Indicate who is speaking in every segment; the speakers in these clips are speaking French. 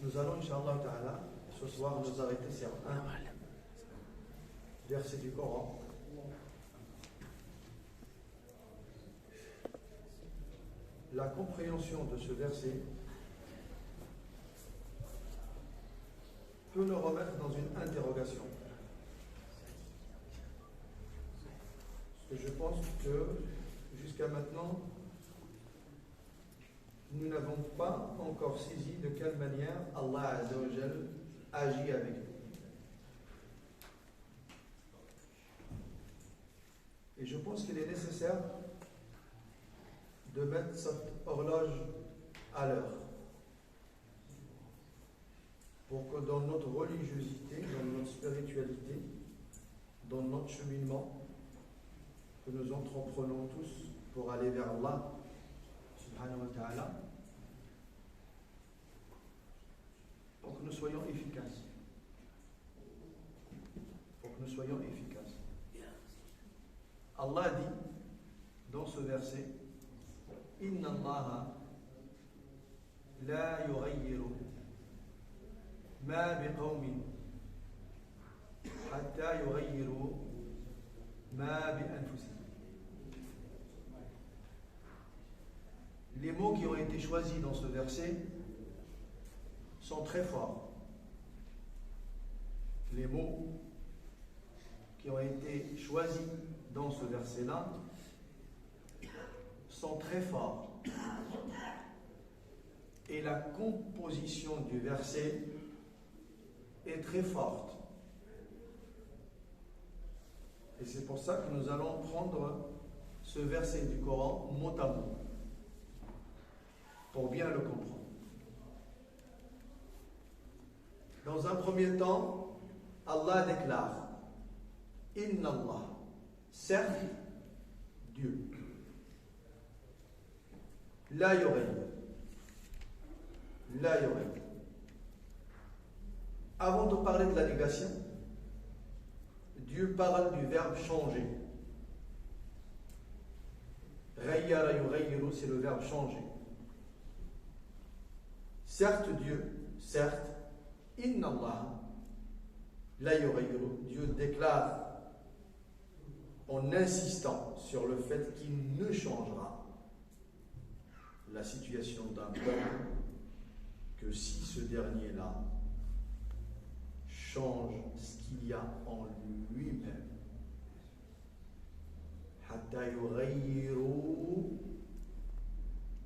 Speaker 1: Nous allons, Inch'Allah Ta'ala, ce soir nous arrêter sur un verset du Coran. La compréhension de ce verset peut nous remettre dans une interrogation. Parce que je pense que jusqu'à maintenant, nous n'avons pas encore saisi de quelle manière Allah Azza wa Jal agit avec nous. Et je pense qu'il est nécessaire de mettre cette horloge à l'heure pour que dans notre religiosité, dans notre spiritualité, dans notre cheminement que nous entreprenons tous pour aller vers Allah subhanahu wa ta'ala, pour que nous soyons efficaces. Pour que nous soyons efficaces. Allah dit dans ce verset: Inna Allah la yughayyiru ma biqawmin hatta yughayyiru ma bi anfusihim. Les mots qui ont été choisis dans ce verset sont très forts. Les mots qui ont été choisis dans ce verset-là sont très forts. Et la composition du verset est très forte. Et c'est pour ça que nous allons prendre ce verset du Coran mot à mot, pour bien le comprendre. Dans un premier temps, Allah déclare: Inna Allah, certes Dieu, la yughayyiru, la yughayyiru. Avant de parler de la négation, Dieu parle du verbe changer. Ghayyara yughayyiru, c'est le verbe changer. Certes Dieu, certes, Inna Allah la yughayyiru, Dieu déclare en insistant sur le fait qu'il ne changera la situation d'un peuple que si ce dernier-là change ce qu'il y a en lui-même. Hatta yughayyiru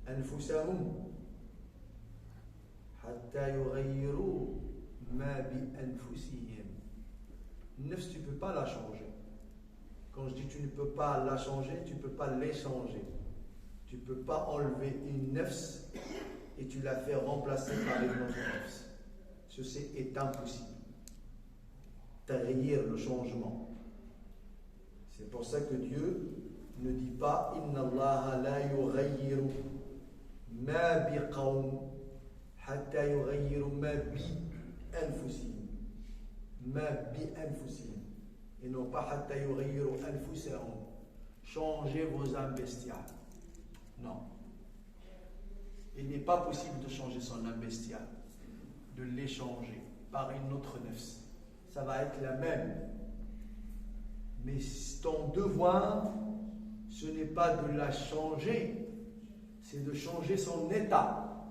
Speaker 1: anfusahum. Hatta yughayyiru ma bi anfusihim. Nefs, tu ne peux pas la changer. Quand je dis tu ne peux pas la changer, tu ne peux pas l'échanger. Tu ne peux pas enlever une nefs et tu la fais remplacer par une autre nefs. Ceci est impossible. Taghyir, le changement. C'est pour ça que Dieu ne dit pas Inna Allah la yughayyiru ma bi qawm hatta yughayyiru ma bi anfusihim. Ma bi anfusihim. Et non pas hatta yughayyiru anfusahum. Changez vos âmes bestiales. Non. Il n'est pas possible de changer son âme bestiale, de l'échanger par une autre nefs. Ça va être la même. Mais ton devoir, ce n'est pas de la changer, c'est de changer son état.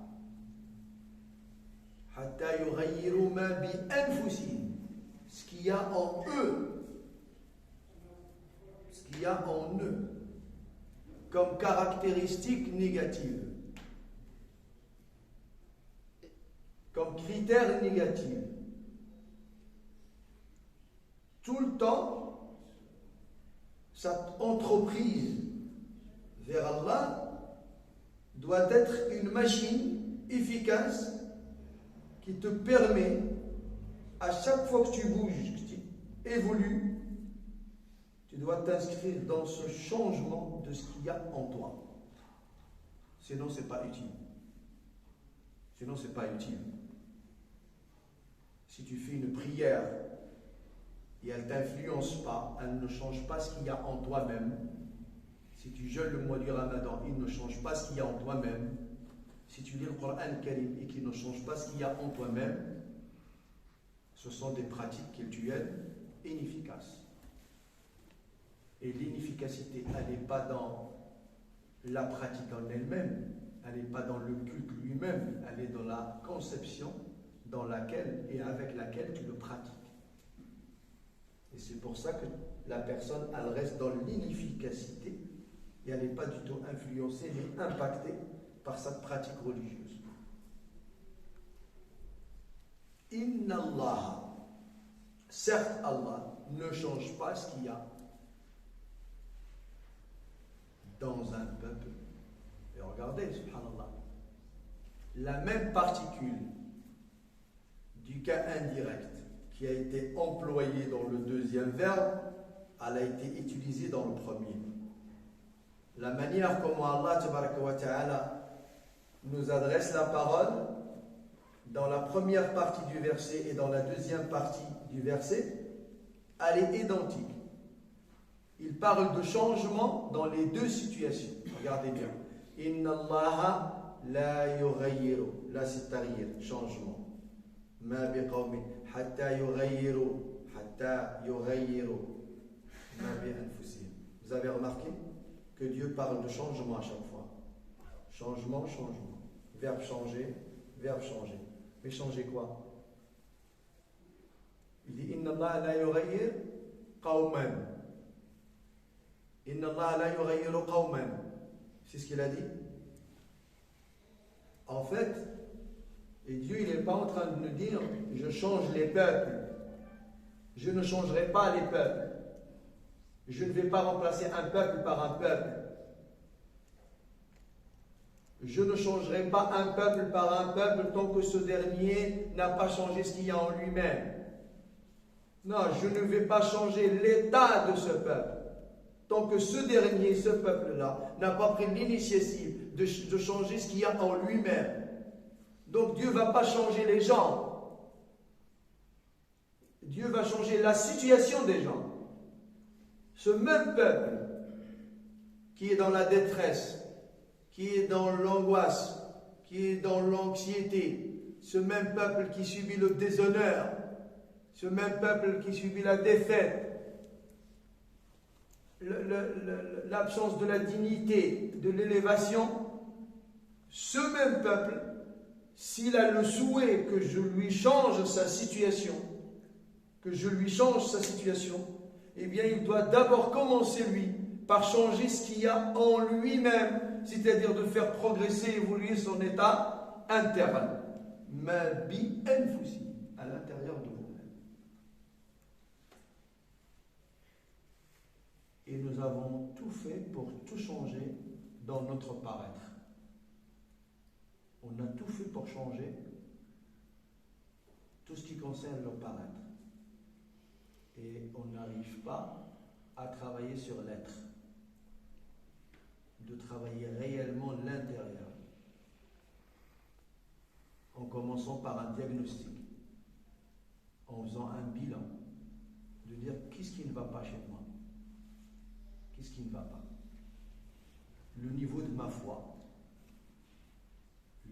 Speaker 1: Hatta yughayyiru ma bi anfusihim. Ce qu'il y a en eux. Ce qu'il y a en eux. Comme caractéristique négative. Comme critère négatif. Tout le temps, cette entreprise vers Allah doit être une machine efficace qui te permet, à chaque fois que tu bouges, que tu évolues, tu dois t'inscrire dans ce changement de ce qu'il y a en toi. Sinon, ce n'est pas utile. Sinon, ce n'est pas utile. Si tu fais une prière et elle ne t'influence pas, elle ne change pas ce qu'il y a en toi-même. Si tu jeûnes le mois du Ramadan, il ne change pas ce qu'il y a en toi-même. Si tu lis le Coran Karim et qu'il ne change pas ce qu'il y a en toi-même, ce sont des pratiques cultuelles inefficaces. Et l'inefficacité, elle n'est pas dans la pratique en elle-même, elle n'est pas dans le culte lui-même, elle est dans la conception dans laquelle et avec laquelle tu le pratiques. Et c'est pour ça que la personne, elle reste dans l'inefficacité et elle n'est pas du tout influencée mais impactée par sa pratique religieuse. Inna Allah, certes Allah ne change pas ce qu'il y a dans un peuple. Et regardez, subhanallah, la même particule du cas indirect qui a été employée dans le deuxième verbe, elle a été utilisée dans le premier. La manière comment Allah Ta'ala nous adresse la parole dans la première partie du verset et dans la deuxième partie du verset, elle est identique. Il parle de changement dans les deux situations. Regardez bien. Inna Allah la yughayyiru. Là c'est taghir, changement. Ma biqawmin hatta yughayyiru ma bi anfusihim. Vous avez remarqué que Dieu parle de changement à chaque fois. Changement, changement. Verbe changer, verbe changer. Mais changer quoi? Il dit Inna Allah la yughayyir qawman. Inna Allah la yughayyiru qawman. C'est ce qu'il a dit. En fait, et Dieu il n'est pas en train de nous dire je change les peuples. Je ne changerai pas les peuples. Je ne vais pas remplacer un peuple par un peuple. Je ne changerai pas un peuple par un peuple tant que ce dernier n'a pas changé ce qu'il y a en lui-même. Non, je ne vais pas changer l'état de ce peuple tant que ce dernier, ce peuple-là, n'a pas pris l'initiative de changer ce qu'il y a en lui-même. Donc Dieu ne va pas changer les gens. Dieu va changer la situation des gens. Ce même peuple qui est dans la détresse, qui est dans l'angoisse, qui est dans l'anxiété, ce même peuple qui subit le déshonneur, ce même peuple qui subit la défaite, l'absence de la dignité, de l'élévation, ce même peuple, s'il a le souhait que je lui change sa situation, eh bien il doit d'abord commencer lui par changer ce qu'il y a en lui-même, c'est-à-dire de faire progresser, évoluer son état interne. Ma bi anfusi, à l'intérieur de vous-même. Et nous avons tout fait pour tout changer dans notre paraître. On a tout fait pour changer tout ce qui concerne le paraître. Et on n'arrive pas à travailler sur l'être, de travailler réellement l'intérieur, en commençant par un diagnostic, en faisant un bilan, de dire qu'est-ce qui ne va pas chez moi, qu'est-ce qui ne va pas, le niveau de ma foi,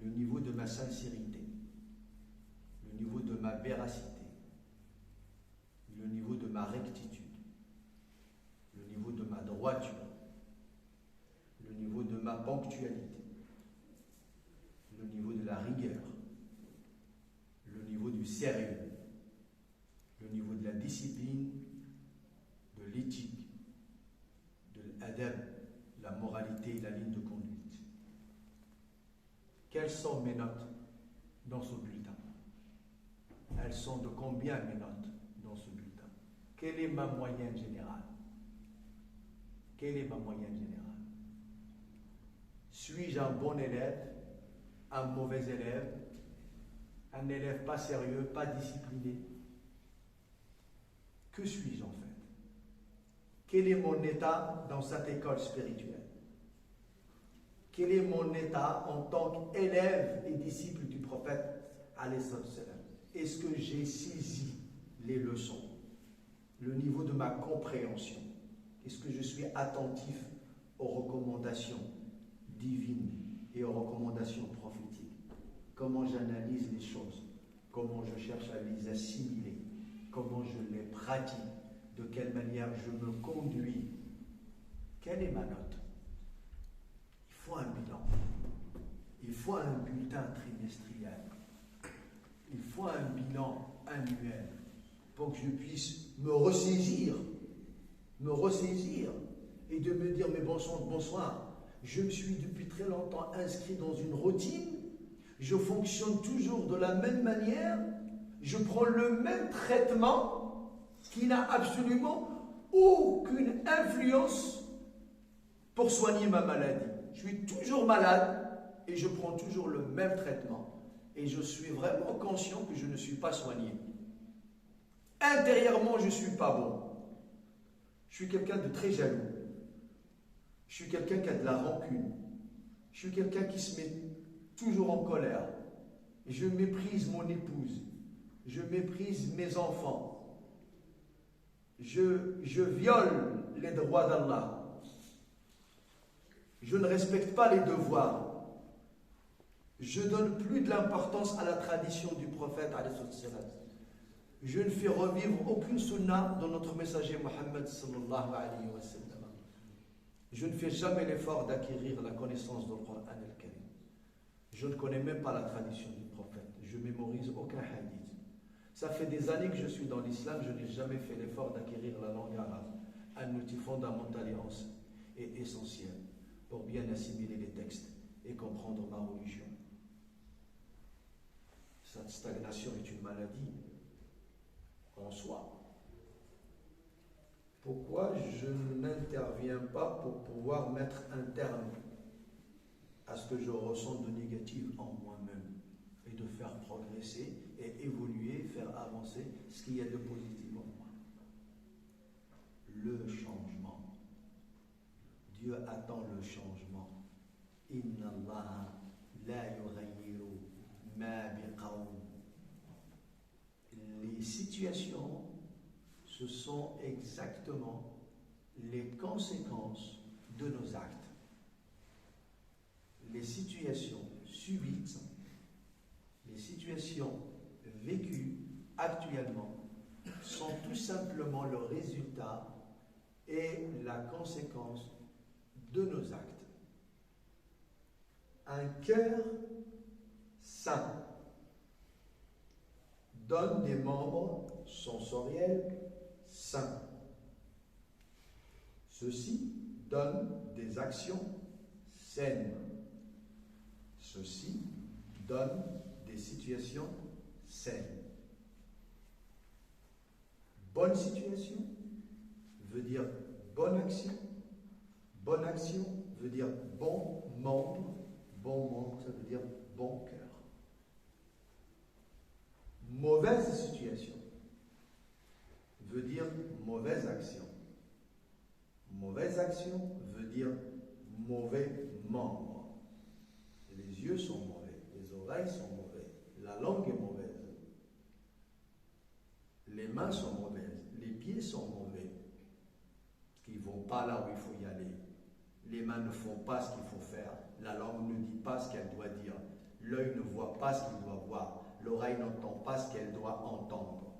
Speaker 1: le niveau de ma sincérité, le niveau de ma véracité, le niveau de ma rectitude, le niveau de ma droiture, le niveau de ma ponctualité, le niveau de la rigueur, le niveau du sérieux, le niveau de la discipline, de l'éthique, de l'adab, la moralité et la ligne de conduite. Quelles sont mes notes dans ce bulletin? Elles sont de combien mes notes dans ce bulletin? Quelle est ma moyenne générale? Quelle est ma moyenne générale? Suis-je un bon élève, un mauvais élève, un élève pas sérieux, pas discipliné? Que suis-je en fait? Quel est mon état dans cette école spirituelle? Quel est mon état en tant qu'élève et disciple du prophète alayhi salam? Est-ce que j'ai saisi les leçons? Le niveau de ma compréhension? Est-ce que je suis attentif aux recommandations divines et aux recommandations prophétiques? comment j'analyse les choses, comment je cherche à les assimiler, comment je les pratique, de quelle manière je me conduis. Quelle est ma note? Il faut un bilan. Il faut un bulletin trimestriel. Il faut un bilan annuel pour que je puisse me ressaisir et de me dire, mais bonsoir, je me suis depuis très longtemps inscrit dans une routine, je fonctionne toujours de la même manière, je prends le même traitement qui n'a absolument aucune influence pour soigner ma maladie. Je suis toujours malade et je prends toujours le même traitement. Et je suis vraiment conscient que je ne suis pas soigné. Intérieurement, je ne suis pas bon. Je suis quelqu'un de très jaloux. Je suis quelqu'un qui a de la rancune. Je suis quelqu'un qui se met toujours en colère. Je méprise mon épouse. Je méprise mes enfants. Je viole les droits d'Allah. Je ne respecte pas les devoirs. Je donne plus de l'importance à la tradition du prophète. Je ne fais revivre aucune sunna de notre messager Mohammed sallallahu alayhi wa sallam. Je ne fais jamais l'effort d'acquérir la connaissance du Coran al-Karim. Je ne connais même pas la tradition du prophète. Je ne mémorise aucun hadith. Ça fait des années que je suis dans l'islam, je n'ai jamais fait l'effort d'acquérir la langue arabe. Un outil fondamental et essentiel pour bien assimiler les textes et comprendre ma religion. Cette stagnation est une maladie en soi. Pourquoi je n'interviens pas pour pouvoir mettre un terme à ce que je ressens de négatif en moi-même et de faire progresser et évoluer, faire avancer ce qu'il y a de positif en moi? Le changement. Dieu attend le changement. Inna Allah la yughayyiru ma biqawm. Les situations, ce sont exactement les conséquences de nos actes. Les situations subites, les situations vécues actuellement sont tout simplement le résultat et la conséquence de nos actes. Un cœur sain donne des membres sensoriels sains. Ceci donne des actions saines. Ceci donne des situations saines. Bonne situation veut dire bonne action. Bonne action veut dire bon membre. Bon membre, ça veut dire bon cœur. Mauvaise situation veut dire mauvaise action. Mauvaise action veut dire mauvais membre. Les yeux sont mauvais, les oreilles sont mauvaises, la langue est mauvaise, les mains sont mauvaises, les pieds sont mauvais, parce qu'ils ne vont pas là où il faut y aller. Les mains ne font pas ce qu'il faut faire, la langue ne dit pas ce qu'elle doit dire, l'œil ne voit pas ce qu'il doit voir, l'oreille n'entend pas ce qu'elle doit entendre.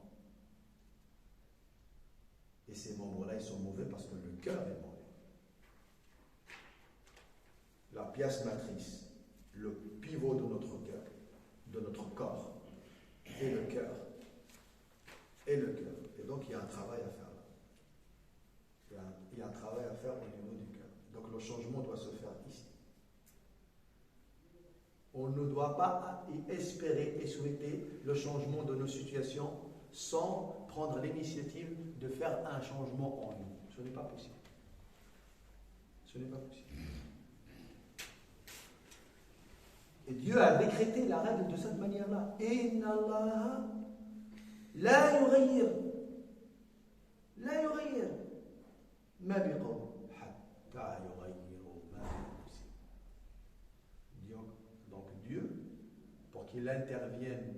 Speaker 1: Et ces membres-là, ils sont mauvais parce que le cœur est mauvais. La pièce matrice, le pivot de notre cœur, de notre corps, et le cœur. Et le cœur. Et donc, il y a un travail à faire là. Il y a un travail à faire au niveau du cœur. Donc, le changement doit se faire ici. On ne doit pas espérer et souhaiter le changement de nos situations sans prendre l'initiative de faire un changement en nous. Ce n'est pas possible. Ce n'est pas possible. Et Dieu a décrété la règle de cette manière-là. Inna Allah la yughayyir ma biqawm hatta yughayyiru ma bi anfusihim. Donc Dieu, pour qu'il intervienne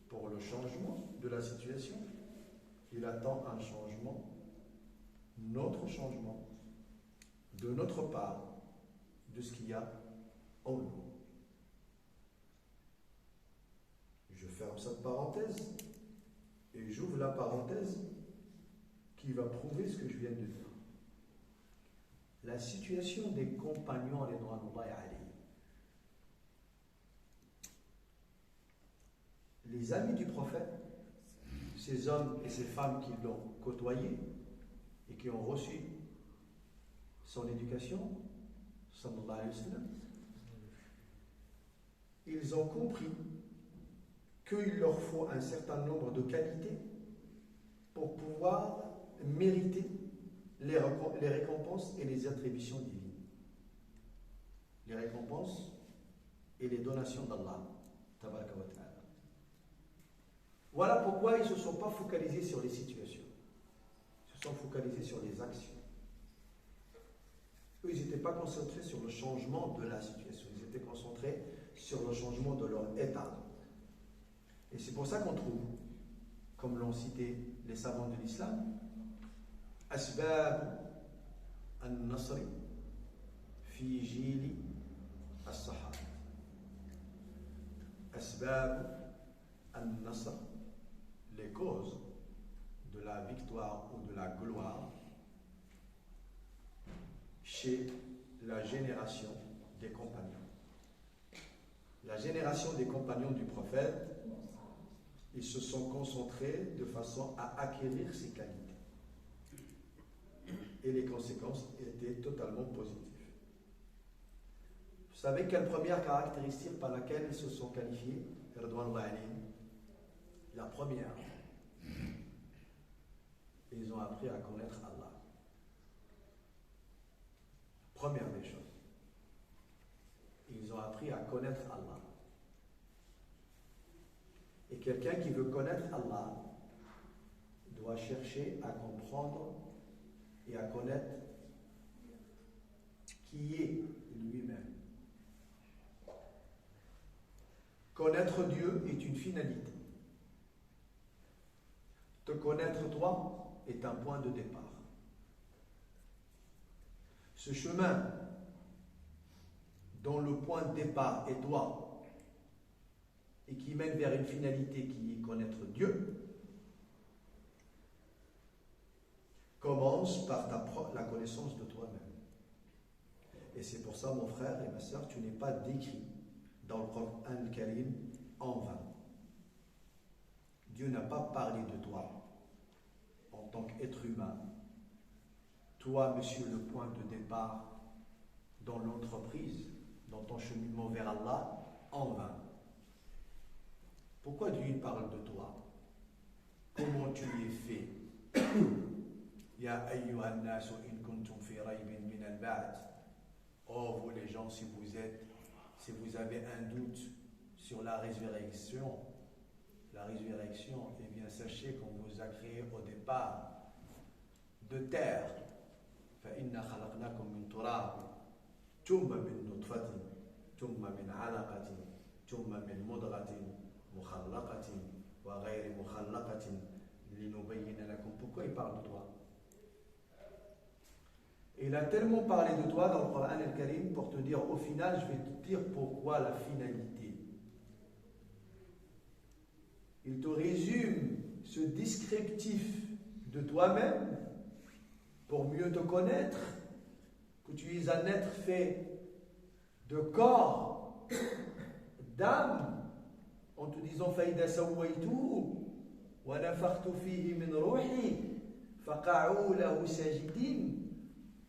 Speaker 1: pour le changement de la situation, il attend un changement, notre changement, de notre part, de ce qu'il y a en nous. ferme cette parenthèse et j'ouvre la parenthèse qui va prouver ce que je viens de dire. La situation des compagnons ridwanullahi alayhim. Les amis du prophète, ces hommes et ces femmes qui l'ont côtoyé et qui ont reçu son éducation, sallallahu alayhi wa sallam, ils ont compris qu'il leur faut un certain nombre de qualités pour pouvoir mériter les récompenses et les attributions divines. Les récompenses et les donations d'Allah. Tabaraka wa ta'ala. Voilà pourquoi ils ne se sont pas focalisés sur les situations. Ils se sont focalisés sur les actions. Eux, ils n'étaient pas concentrés sur le changement de la situation. Ils étaient concentrés sur le changement de leur état. Et c'est pour ça qu'on trouve, comme l'ont cité les savants de l'islam, أسباب النصر في جيل الصحابة. أسباب النصر, les causes de la victoire ou de la gloire chez la génération des compagnons. La génération des compagnons du prophète, ils se sont concentrés de façon à acquérir ces qualités. Et les conséquences étaient totalement positives. Vous savez quelle première caractéristique par laquelle ils se sont qualifiés? La première, ils ont appris à connaître Allah. Première des choses, ils ont appris à connaître Allah. Et quelqu'un qui veut connaître Allah doit chercher à comprendre et à connaître qui est lui-même. Connaître Dieu est une finalité. Te connaître toi est un point de départ. Ce chemin dont le point de départ est toi et qui mène vers une finalité qui est connaître Dieu, commence par la connaissance de toi-même. Et c'est pour ça, mon frère et ma soeur, tu n'es pas décrit dans le Coran al-Karim en vain. Dieu n'a pas parlé de toi en tant qu'être humain. Toi, monsieur, le point de départ dans l'entreprise, dans ton cheminement vers Allah, en vain. Pourquoi Dieu parle de toi? Comment tu es fait? Ya ayyuhan nasu in kuntum fi raybin min al-ba'th. Oh, vous les gens, si vous avez un doute sur la résurrection, eh bien sachez qu'on vous a créé au départ de terre. فإنا خلقناكم من تراب ثم من نطفة ثم من علقة ثم من مضغة مخلقة وغير مخلقة لنبين لكم. Pourquoi il parle de toi? Il a tellement parlé de toi dans le Coran al-Karim pour te dire, au final, je vais te dire pourquoi la finalité. Il te résume ce descriptif de toi-même pour mieux te connaître, que tu es un être fait de corps, d'âme, en te disant فَإِذَا سَوَّيْتُهُ وَنَفَخْتُ فِيهِ مِنْ رُوحِي فَقَعُوا لَهُ سَاجِدِينَ.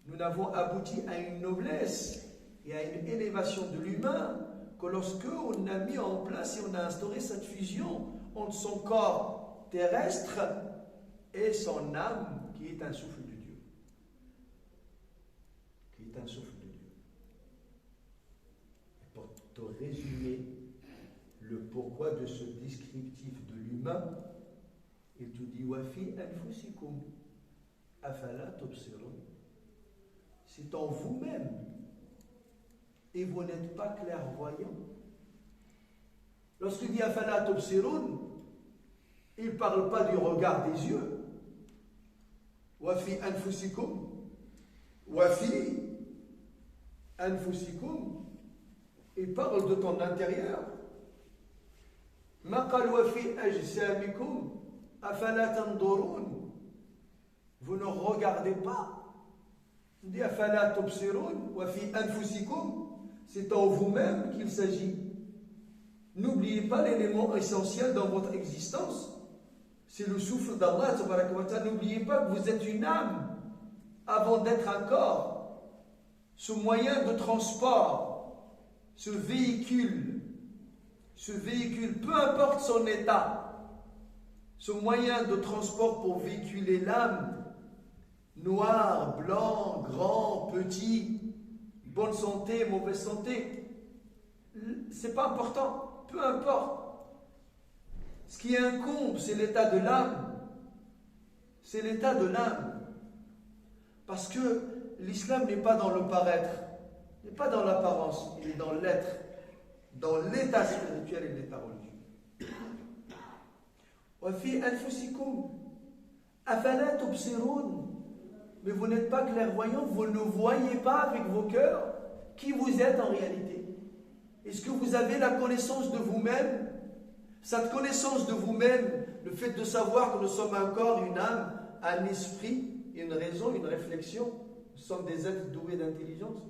Speaker 1: Nous n'avons abouti à une noblesse et à une élévation de l'humain que lorsque on a mis en place et on a instauré cette fusion entre son corps terrestre et son âme qui est un souffle de Dieu. Qui est un souffle de Dieu. Et pour te résumer le pourquoi de ce descriptif de l'humain, il te dit Wafi anfusikum afala tubsirun. C'est en vous-même et vous n'êtes pas clairvoyant. Lorsqu'il dit afala tubsirun, il ne parle pas du regard des yeux. Wafi anfusikum. Wafi anfusikum. Il parle de ton intérieur. ما قال وفي أجسامكم أفلا تنظرون. Vous ne regardez pas. Il dit أفلا تبصرون وفي أنفسكم. C'est en vous-même qu'il s'agit. N'oubliez pas l'élément essentiel dans votre existence. C'est le souffle d'Allah. N'oubliez pas que vous êtes une âme avant d'être un corps. Ce moyen de transport, ce véhicule, peu importe son état, ce moyen de transport pour véhiculer l'âme, noir, blanc, grand, petit, bonne santé, mauvaise santé, c'est pas important, peu importe. Ce qui incombe, c'est l'état de l'âme. C'est l'état de l'âme. Parce que l'islam n'est pas dans le paraître, n'est pas dans l'apparence, il est dans l'être, dans l'état spirituel et l'état religieux. وَفِي أَنفُسِكُمْ أَفَلَا تُبْصِرُونَ. Mais vous n'êtes pas clairvoyants, vous ne voyez pas avec vos cœurs qui vous êtes en réalité. Est-ce que vous avez la connaissance de vous-même? Cette connaissance de vous-même, le fait de savoir que nous sommes un corps, une âme, un esprit, une raison, une réflexion, nous sommes des êtres doués d'intelligence,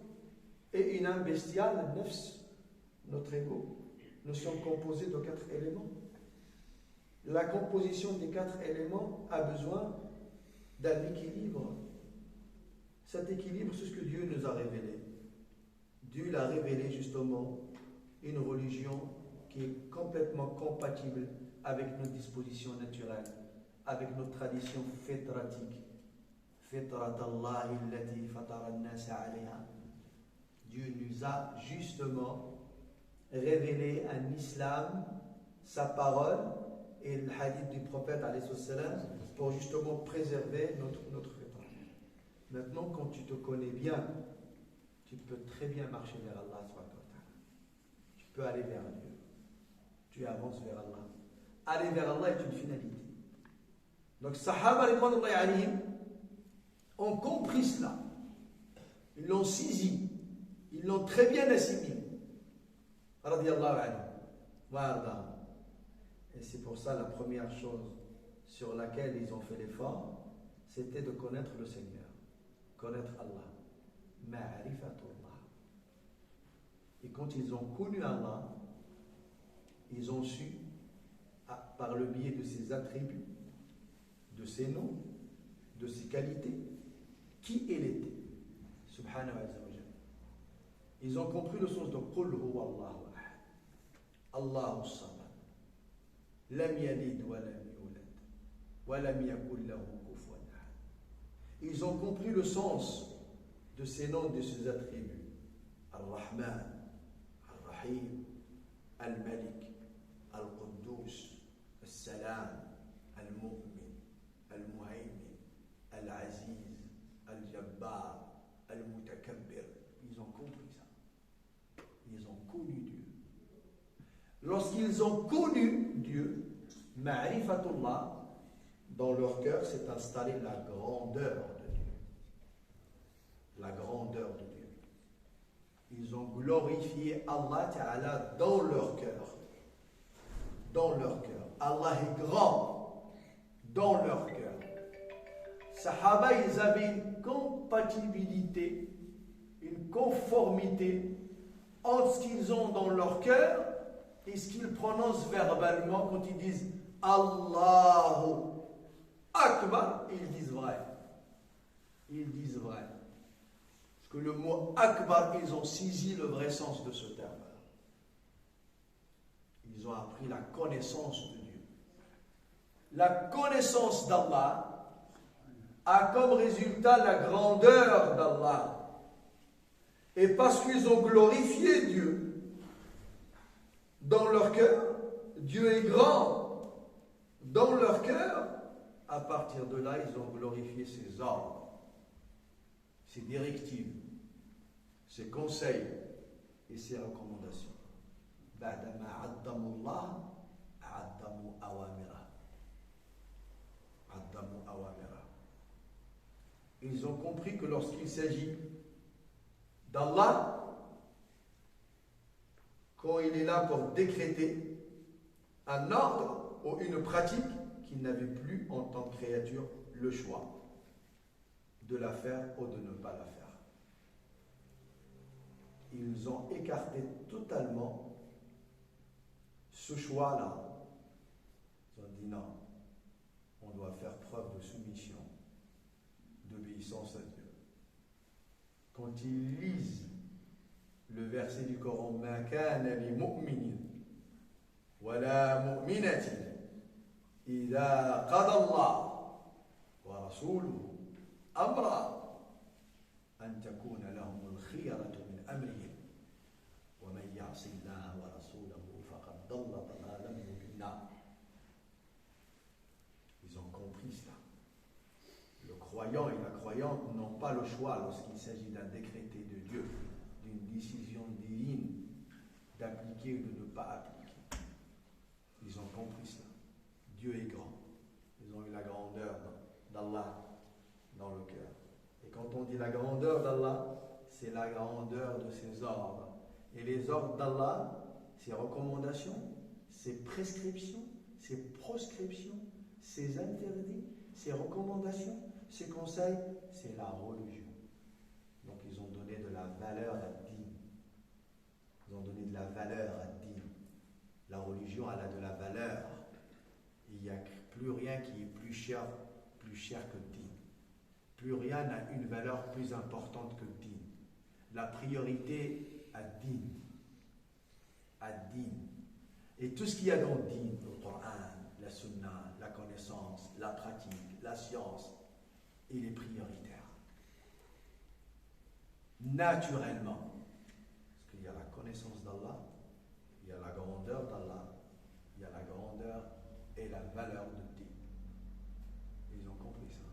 Speaker 1: et une âme bestiale, le nefs, notre ego, nous sommes composés de 4 éléments. La composition des 4 éléments a besoin d'un équilibre. Cet équilibre, c'est ce que Dieu nous a révélé. Dieu l'a révélé justement une religion qui est complètement compatible avec nos dispositions naturelles, avec nos traditions fétratiques. Dieu nous a justement révélé un islam, sa parole et le hadith du prophète pour justement préserver notre fétra. Maintenant, quand tu te connais bien, tu peux très bien marcher vers Allah. Tu peux aller vers Dieu. Tu avances vers Allah. Aller vers Allah est une finalité. Donc, Sahaba ont compris cela. Ils l'ont saisi. Ils l'ont très bien assimilé. Radiyallahu anhu. Et c'est pour ça la première chose sur laquelle ils ont fait l'effort, c'était de connaître le Seigneur, connaître Allah. Ma'rifatullah. Et quand ils ont connu Allah, ils ont su, par le biais de ses attributs, de ses noms, de ses qualités, qui il était. Subhanahu wa ta'ala. Ils ont compris le sens de Qul huwa Allahu ahad. Allahu samad. Lam yalid wa lam yulad. Wa lam yakul lahu kufuwan ahad. Ils ont compris le sens de ces noms, de ces attributs. Ar-Rahman, Ar-Rahim, Al-Malik, Al-Quddus, Al-Salam, Al-Mu'min, Al-Muhaymin, Al-Aziz, Al-Jabbar, Al-Mutakabbir. Ils ont compris ça. Ils ont connu Dieu. Lorsqu'ils ont connu Dieu, Ma'rifatullah, dans leur cœur s'est installée la grandeur de Dieu. La grandeur de Dieu. Ils ont glorifié Allah Ta'ala dans leur cœur. Dans leur cœur. Allah est grand dans leur cœur. Sahaba, ils avaient une compatibilité, une conformité entre ce qu'ils ont dans leur cœur et ce qu'ils prononcent verbalement quand ils disent Allahu Akbar, ils disent vrai. Ils disent vrai. Parce que le mot Akbar, ils ont saisi le vrai sens de ce terme. Ils ont appris la connaissance de Dieu. La connaissance d'Allah a comme résultat la grandeur d'Allah. Et parce qu'ils ont glorifié Dieu dans leur cœur, Dieu est grand dans leur cœur, à partir de là, ils ont glorifié ses ordres, ses directives, ses conseils et ses recommandations. بعدما عظموا الله عظموا أوامره. عظموا أوامره. Ils ont compris que lorsqu'il s'agit d'Allah, quand il est là pour décréter, un ordre ou une pratique qu'ils n'avaient plus en tant que créature le choix de la faire ou de ne pas la faire. Ils ont écarté totalement ce choix-là. Ils ont dit non, on doit faire preuve de soumission, d'obéissance à Dieu. Quand ils lisent le verset du Coran, Ma kana li mu'minin wa la mu'minatin idha qada Allah wa rasuluhu amra an takuna lahum al-khiyaratu min amrihim wa man ya'si Allah wa rasulahu faqad dalla dalalan mubina. Ils ont compris cela. Le croyant et la croyante n'ont pas le choix lorsqu'il s'agit d'un décrété de Dieu, d'une décision divine, d'appliquer ou de ne pas appliquer. Ils ont compris cela. Dieu est grand. Ils ont eu la grandeur d'Allah dans le cœur. Et quand on dit la grandeur d'Allah, c'est la grandeur de ses ordres. Et les ordres d'Allah, ses recommandations, ses prescriptions, ses proscriptions, ses interdits, ses recommandations, ses conseils, c'est la religion. Donc ils ont donné de la valeur à Din. Ils ont donné de la valeur à Din. La religion, elle a de la valeur. Il n'y a plus rien qui est plus cher que Din. Plus rien n'a une valeur plus importante que Din. La priorité à Din. À Din. Et tout ce qu'il y a dans Din, le Coran, la Sunna, la connaissance, la pratique, la science, il est prioritaire. Naturellement. Parce qu'il y a la connaissance d'Allah, il y a la grandeur d'Allah, il y a la grandeur et la valeur de Dieu. Ils ont compris ça.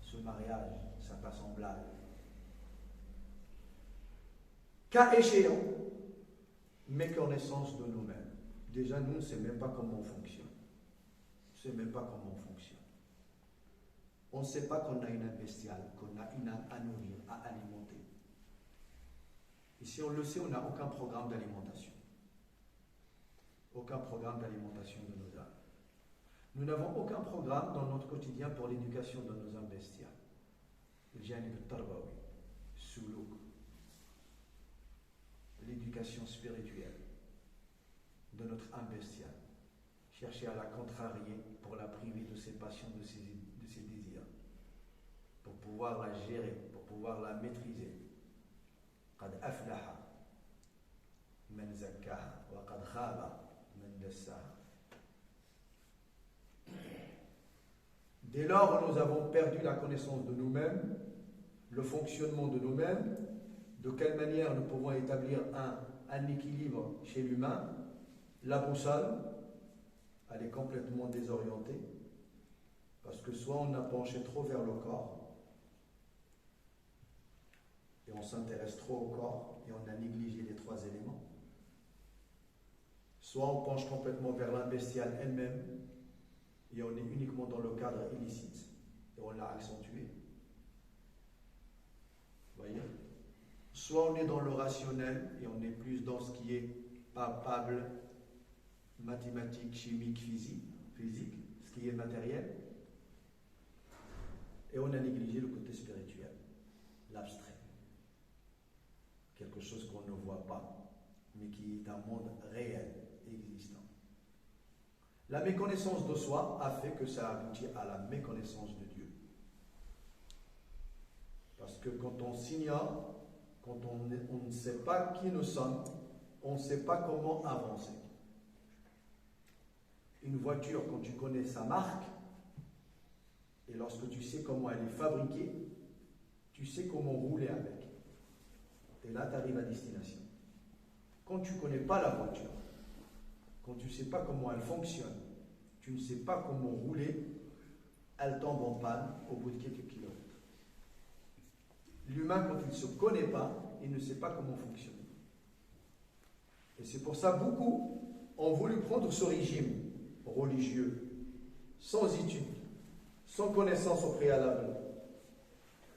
Speaker 1: Ce mariage, c'est pas semblable. Cas échéant, méconnaissance de nous-mêmes. Déjà, nous, on ne sait même pas comment on fonctionne. On ne sait même pas comment on fonctionne. On ne sait pas qu'on a une âme bestiale, qu'on a une âme à nourrir, à alimenter. Et si on le sait, on n'a aucun programme d'alimentation. Aucun programme d'alimentation de nos âmes. Nous n'avons aucun programme dans notre quotidien pour l'éducation de nos âmes bestiales. Le janib al-tarbawi, suluk, l'éducation spirituelle de notre âme bestiale. Chercher à la contrarier pour la priver de ses passions, de ses désirs, pour pouvoir la gérer, pour pouvoir la maîtriser. قد أفلح من زكاها وقد خاب من دساها. Dès lors où nous avons perdu la connaissance de nous-mêmes, le fonctionnement de nous-mêmes, de quelle manière nous pouvons établir un équilibre chez l'humain, la boussole, elle est complètement désorientée, parce que soit on a penché trop vers le corps, et on s'intéresse trop au corps, et on a négligé les trois éléments, soit on penche complètement vers l'âme bestiale elle-même, et on est uniquement dans le cadre illicite, et on l'a accentué. Vous voyez? Soit on est dans le rationnel, et on est plus dans ce qui est palpable, mathématique, chimique, physique, ce qui est matériel, et on a négligé le côté spirituel, l'abstrait. Quelque chose qu'on ne voit pas, mais qui est un monde réel, existant. La méconnaissance de soi a fait que ça aboutit à la méconnaissance de Dieu. Parce que quand on s'ignore, quand on ne sait pas qui nous sommes, on ne sait pas comment avancer. Une voiture, quand tu connais sa marque, et lorsque tu sais comment elle est fabriquée, tu sais comment rouler avec. Et là, tu arrives à destination. Quand tu ne connais pas la voiture, quand tu ne sais pas comment elle fonctionne, tu ne sais pas comment rouler, elle tombe en panne au bout de quelques kilomètres. L'humain, quand il ne se connaît pas, il ne sait pas comment fonctionner. Et c'est pour ça beaucoup ont voulu prendre ce régime religieux, sans étude, sans connaissance au préalable,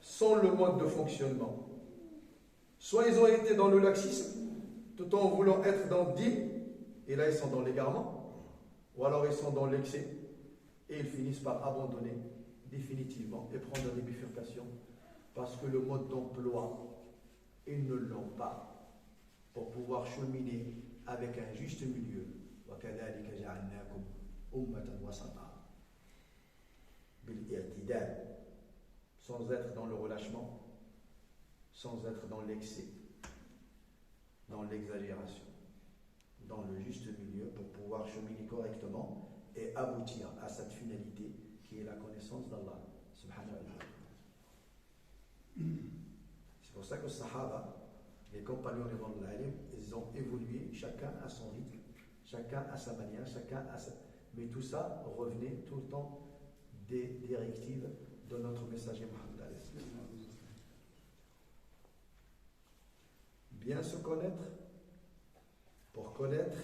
Speaker 1: sans le mode de fonctionnement. Soit ils ont été dans le laxisme, tout en voulant être dans le dîme, et là ils sont dans l'égarement, ou alors ils sont dans l'excès et ils finissent par abandonner définitivement et prendre des bifurcations parce que le mode d'emploi, ils ne l'ont pas pour pouvoir cheminer avec un juste milieu. وَكَذَلِكَ جَعَلْنَاكُمْ أُمَّةً وَسَطًا بِالْإِعْتِدَالِ, sans être dans le relâchement, sans être dans l'excès, dans l'exagération, dans le juste milieu pour pouvoir cheminer correctement et aboutir à cette finalité qui est la connaissance d'Allah subhanahu wa ta'ala. C'est pour ça que les Sahaba, les compagnons des mondes de l'alim, ils ont évolué chacun à son rythme, chacun à sa manière, chacun à sa... Mais tout ça revenait tout le temps des directives de notre messager Muhammad alayhi salam. Bien se connaître pour connaître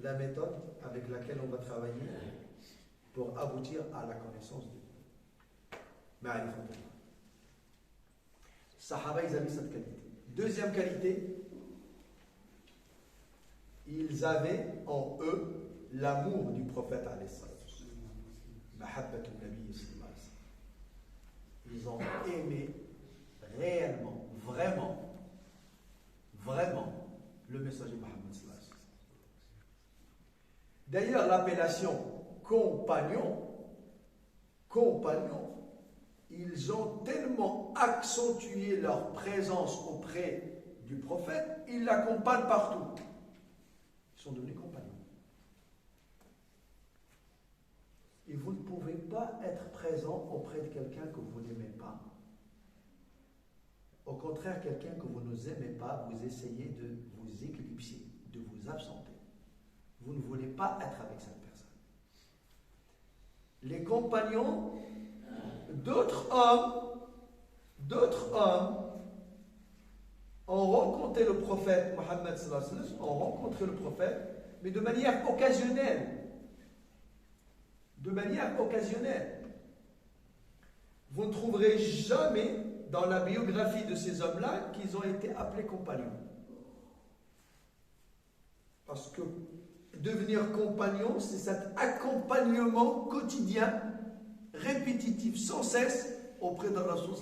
Speaker 1: la méthode avec laquelle on va travailler pour aboutir à la connaissance de Dieu. Ma'rifatullah. Sahaba, ils avaient cette qualité. Deuxième qualité, ils avaient en eux l'amour du prophète alayhi salam. Mahabbatul Nabi sallallahu alayhi wa sallam. Ils ont aimé réellement, vraiment le messager Muhammad sallallahu alayhi wa sallam. D'ailleurs, l'appellation compagnon, ils ont tellement accentué leur présence auprès du prophète, ils l'accompagnent partout. Ils sont devenus compagnons. Et vous ne pouvez pas être présent auprès de quelqu'un que vous n'aimez pas. Au contraire, quelqu'un que vous n'aimez pas, vous essayez de vous éclipser, de vous absenter. Vous ne voulez pas être avec cette personne. Les compagnons, d'autres hommes ont rencontré le prophète Mohammed sallallahu alayhi wa sallam, ont rencontré le prophète, mais de manière occasionnelle. Vous ne trouverez jamais dans la biographie de ces hommes-là qu'ils ont été appelés compagnons. Parce que devenir compagnon, c'est cet accompagnement quotidien, répétitif, sans cesse, auprès de Rasul.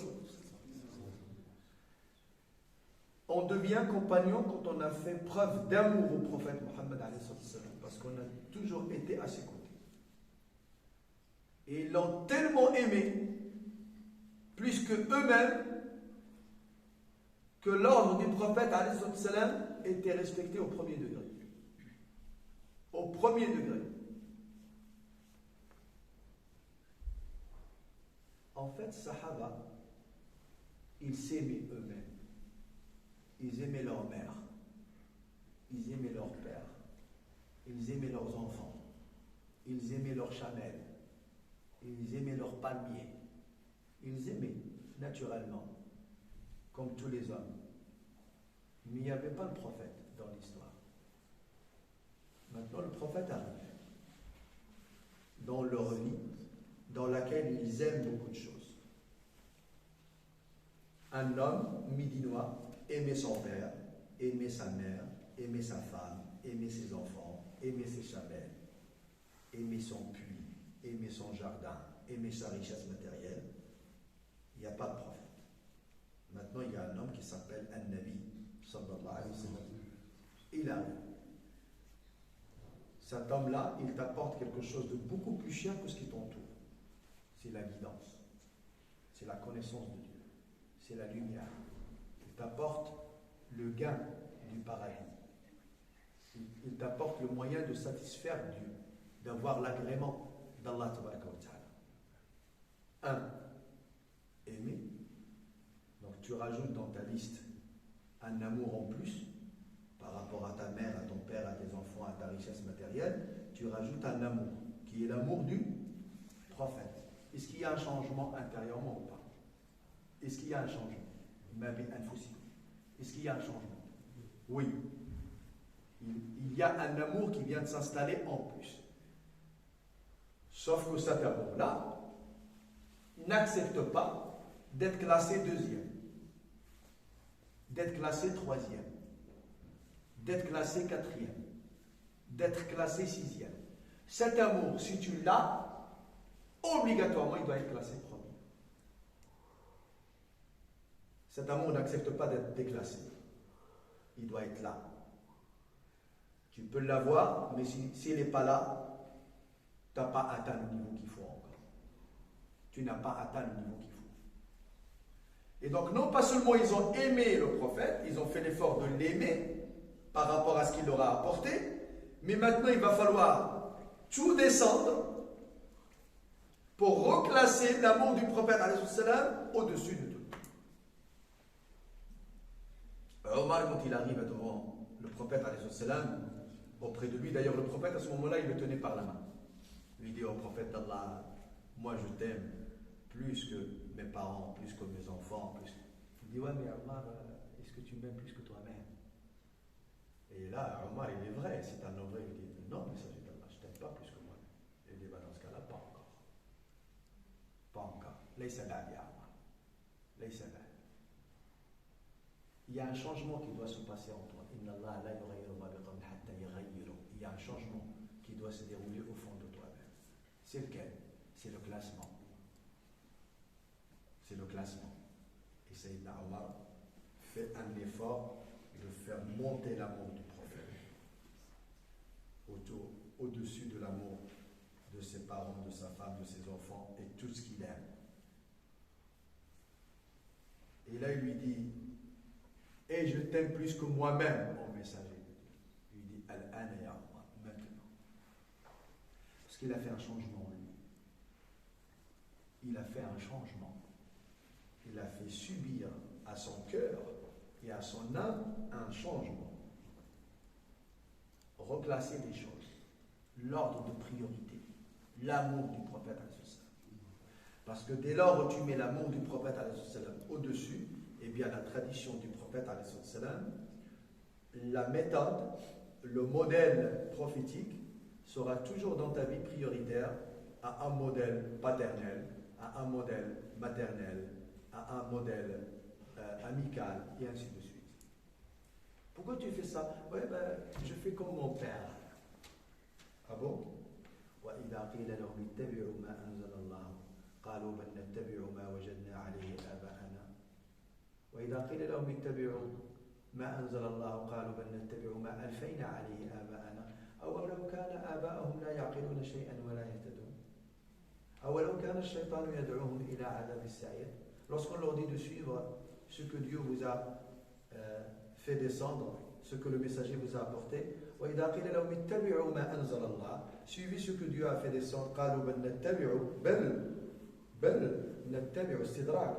Speaker 1: On devient compagnon quand on a fait preuve d'amour au prophète Mohammed parce qu'on a toujours été à ses côtés. Et ils l'ont tellement aimé, plus que eux-mêmes, que l'ordre du prophète était respecté au premier degré. Au premier degré. En fait, Sahaba, ils s'aimaient eux-mêmes. Ils aimaient leur mère. Ils aimaient leur père. Ils aimaient leurs enfants. Ils aimaient leurs chamelles. Ils aimaient leurs palmiers. Ils aimaient naturellement, comme tous les hommes. Mais il n'y avait pas le prophète dans l'histoire. Maintenant, le prophète arrive dans leur vie, dans laquelle ils aiment beaucoup de choses. Un homme médinois aimait son père, aimait sa mère, aimait sa femme, aimait ses enfants, aimait ses chamelles, aimait son puits, aimait son jardin, aimait sa richesse matérielle. Il n'y a pas de prophète. Maintenant, il y a un homme qui s'appelle An-Nabi, sallallahu alayhi wa sallam. Il arrive. Cet homme-là, il t'apporte quelque chose de beaucoup plus cher que ce qui t'entoure. C'est la guidance. C'est la connaissance de Dieu. C'est la lumière. Il t'apporte le gain du paradis. Il t'apporte le moyen de satisfaire Dieu, d'avoir l'agrément d'Allah tabaraka wa ta'ala. Aimer. Donc tu rajoutes dans ta liste un amour en plus par rapport à ta mère, à ton père, à tes enfants, à ta richesse matérielle. Tu rajoutes un amour qui est l'amour du prophète. Est-ce qu'il y a un changement intérieurement ou pas? Est-ce qu'il y a un changement? Est-ce qu'il y a un changement? Oui. Il y a un amour qui vient de s'installer en plus. Sauf que cet amour-là n'accepte pas d'être classé deuxième, d'être classé troisième, d'être classé quatrième, d'être classé sixième. Cet amour, si tu l'as, obligatoirement, il doit être classé premier. Cet amour n'accepte pas d'être déclassé. Il doit être là. Tu peux l'avoir, mais s'il n'est pas là, tu n'as pas atteint le niveau qu'il faut encore. Tu n'as pas atteint le niveau qu'il faut. Et donc, non pas seulement ils ont aimé le prophète, ils ont fait l'effort de l'aimer par rapport à ce qu'il leur a apporté, mais maintenant il va falloir tout descendre pour reclasser l'amour du prophète au-dessus de tout. Omar, quand il arrive devant le prophète, auprès de lui, d'ailleurs le prophète à ce moment-là, il le tenait par la main. Il dit au prophète d'Allah, moi je t'aime plus que mes parents, plus que mes enfants. Plus... Il dit, ouais, mais Omar, est-ce que tu m'aimes plus que toi-même? Et là, Omar, il est vrai, c'est un homme vrai, il dit, non, mais ça, je t'aime pas plus que moi. Il dit, bah, dans ce cas-là, pas encore. Pas encore. Laysa ba'di Omar. Laysa ba'di. Il y a un changement qui doit se passer en toi. Inna Allah la yughayyiru ma biqawmin hatta yughayyiru. Il y a un changement qui doit se dérouler au fond de toi-même. C'est lequel? C'est le classement. C'est le classement. Et Sayyidina Omar fait un effort de faire monter l'amour du prophète au-dessus de l'amour de ses parents, de sa femme, de ses enfants et tout ce qu'il aime. Et là, il lui dit, et je t'aime plus que moi-même, mon messager de Dieu. Il lui dit, Al-Ana ya Allah, maintenant. Parce qu'il a fait un changement en lui. Il a fait un changement. Il a fait subir à son cœur et à son âme un changement. Reclasser les choses. L'ordre de priorité. L'amour du prophète. Parce que dès lors où tu mets l'amour du prophète au-dessus, eh bien la tradition du prophète, la méthode, le modèle prophétique sera toujours dans ta vie prioritaire à un modèle paternel, à un modèle maternel, à un modèle amical, et ainsi de suite. Pourquoi tu fais ça? Oui, ben, je fais comme mon père. Ah bon? وَإِذَا قِيلَ لَهُمِ اتَّبِعُوا مَا أَنزَلَ اللَّهُ قَالُوا بَلْ نَتَّبِعُ مَا وَجَدْنَا عَلَيْهِ آبَاءَنَا وإذا قيل لهم اتبعوا ما أنزل الله قالوا بل نتبع ما ألفينا عليه آباءنا أولو كان آباءهم لا يعقلون شيئا ولا يهتدون أولو كان الشيطان يدعوهم إلى عذاب السعير. Lorsqu'on leur dit de suivre ce que Dieu vous a fait descendre, ce que le messager vous a apporté, وإذا قيل لهم اتبعوا ما أنزل الله, suivez ce que Dieu a fait descendre, قالوا بل نتبع بل نتبع استدراك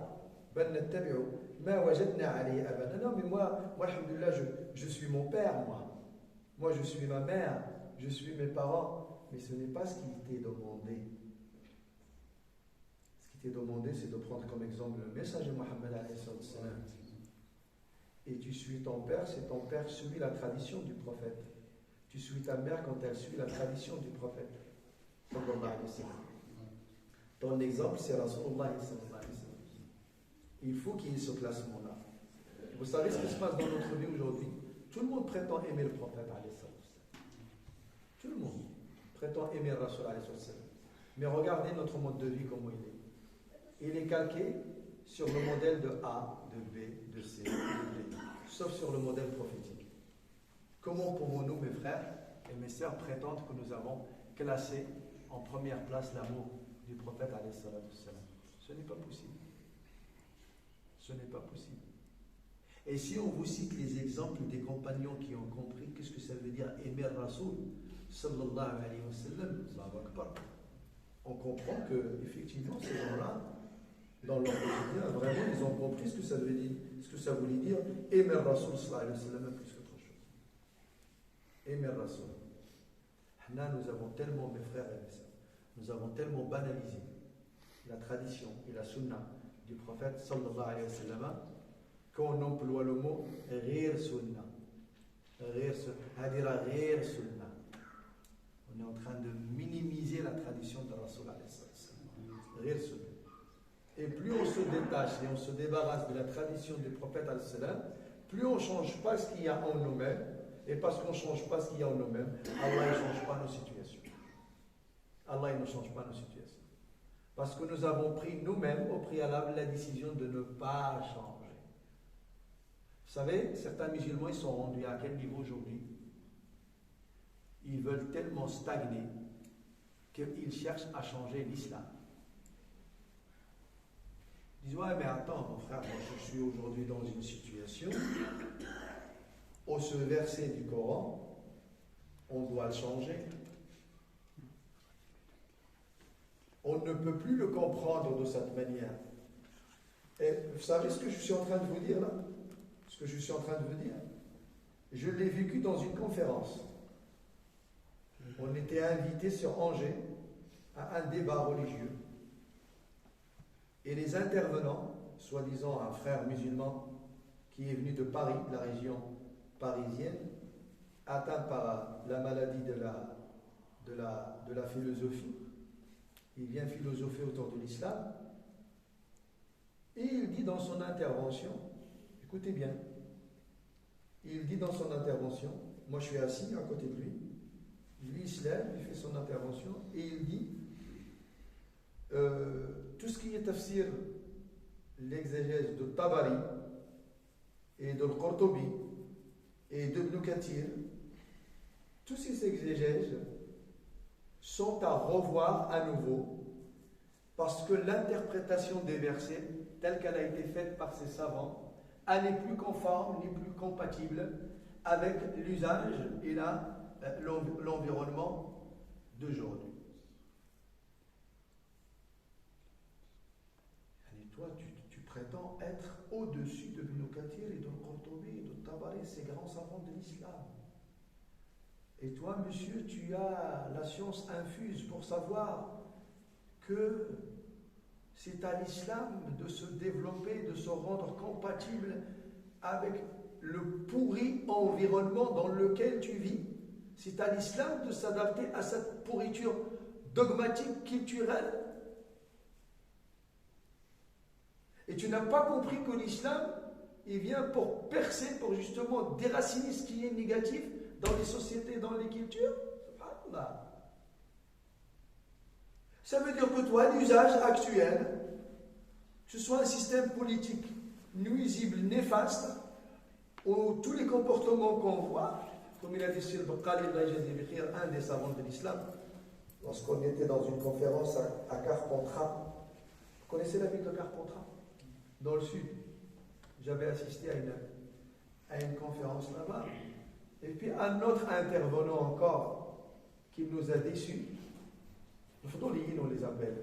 Speaker 1: بل نتبع ما وجدنا عليه آباءنا. Non, mais moi alhamdoulilah, je suis mon père, moi je suis ma mère, je suis mes parents, mais ce n'est pas ce qui t'est demandé. Ce qui t'est demandé, c'est de prendre comme exemple le messager Mohammed alayhi salam. Et tu suis ton père, c'est ton père suit la tradition du prophète. Tu suis ta mère quand elle suit la tradition du prophète. Ton exemple, c'est Rasulullah. Il faut qu'il y ait ce classement-là. Vous savez ce qui se passe dans notre vie aujourd'hui? Tout le monde prétend aimer le prophète. Tout le monde prétend aimer le Rasul. Mais regardez notre mode de vie, comment il est. Il est calqué sur le modèle de A, de B, de C, de D, sauf sur le modèle prophétique. Comment pouvons-nous, mes frères et mes sœurs, prétendre que nous avons classé en première place l'amour du prophète? Ce n'est pas possible. Ce n'est pas possible. Et si on vous cite les exemples des compagnons qui ont compris qu'est-ce que ça veut dire aimer Rasoul, sallallahu alayhi wa sallam, on comprend que effectivement ces gens-là, dans leur quotidien, vraiment, ils ont compris ce que ça veut dire, ce que ça voulait dire aimer Rasoul sallallahu alayhi wa sallam plus qu'autre chose. Aimer Rasoul. Là, nous avons tellement, mes frères et mes sœurs, nous avons tellement banalisé la tradition et la sunna du prophète sallallahu alayhi wa sallam qu'on emploie le mot ghir sunna. Ghir sunna. On est en train de minimiser la tradition de Rasul alayhi sallam. Ghir sunna. Et plus on se détache et on se débarrasse de la tradition du prophète alayhi sallam, plus on ne change pas ce qu'il y a en nous-mêmes. Et parce qu'on ne change pas ce qu'il y a en nous-mêmes, Allah ne change pas nos situations. Allah ne change pas nos situations. Parce que nous avons pris nous-mêmes au préalable la décision de ne pas changer. Vous savez, certains musulmans, ils sont rendus à quel niveau aujourd'hui? Ils veulent tellement stagner qu'ils cherchent à changer l'islam. Ils disent, ouais, mais attends, mon frère, moi je suis aujourd'hui dans une situation où ce verset du Coran, on doit le changer. On ne peut plus le comprendre de cette manière. Et vous savez ce que je suis en train de vous dire là? Ce que je suis en train de vous dire? Je l'ai vécu dans une conférence. On était invité sur Angers à un débat religieux. Et les intervenants, soi-disant un frère musulman qui est venu de Paris, de la région parisienne, atteint par la maladie de la philosophie, il vient philosopher autour de l'islam, et il dit dans son intervention, écoutez bien, il dit dans son intervention, moi je suis assis à côté de lui, il se lève, il fait son intervention, et il dit, tout ce qui est tafsir, l'exégèse de Tabari, et de Qurtubi, et de Ibn Kathir, tous ces exégèses sont à revoir à nouveau, parce que l'interprétation des versets, telle qu'elle a été faite par ces savants, elle n'est plus conforme, n'est plus compatible avec l'usage et l'environnement d'aujourd'hui. Et toi, tu prétends être au-dessus de Ibn Kathir et de Qurtubi et de Tabari, ces grands savants de l'islam. Et toi, monsieur, tu as la science infuse pour savoir que c'est à l'islam de se développer, de se rendre compatible avec le pourri environnement dans lequel tu vis. C'est à l'islam de s'adapter à cette pourriture dogmatique, culturelle. Et tu n'as pas compris que l'islam, il vient pour percer, pour justement déraciner ce qui est négatif dans les sociétés, dans les cultures. Subhanallah. Ça veut dire que toi, l'usage actuel, que ce soit un système politique nuisible, néfaste, où tous les comportements qu'on voit, comme il a dit sur un des savants de l'islam, lorsqu'on était dans une conférence à Carpentras. Vous connaissez la ville de Carpentras? Dans le sud. J'avais assisté à une conférence là-bas. Et puis un autre intervenant encore qui nous a déçus, on les appelle.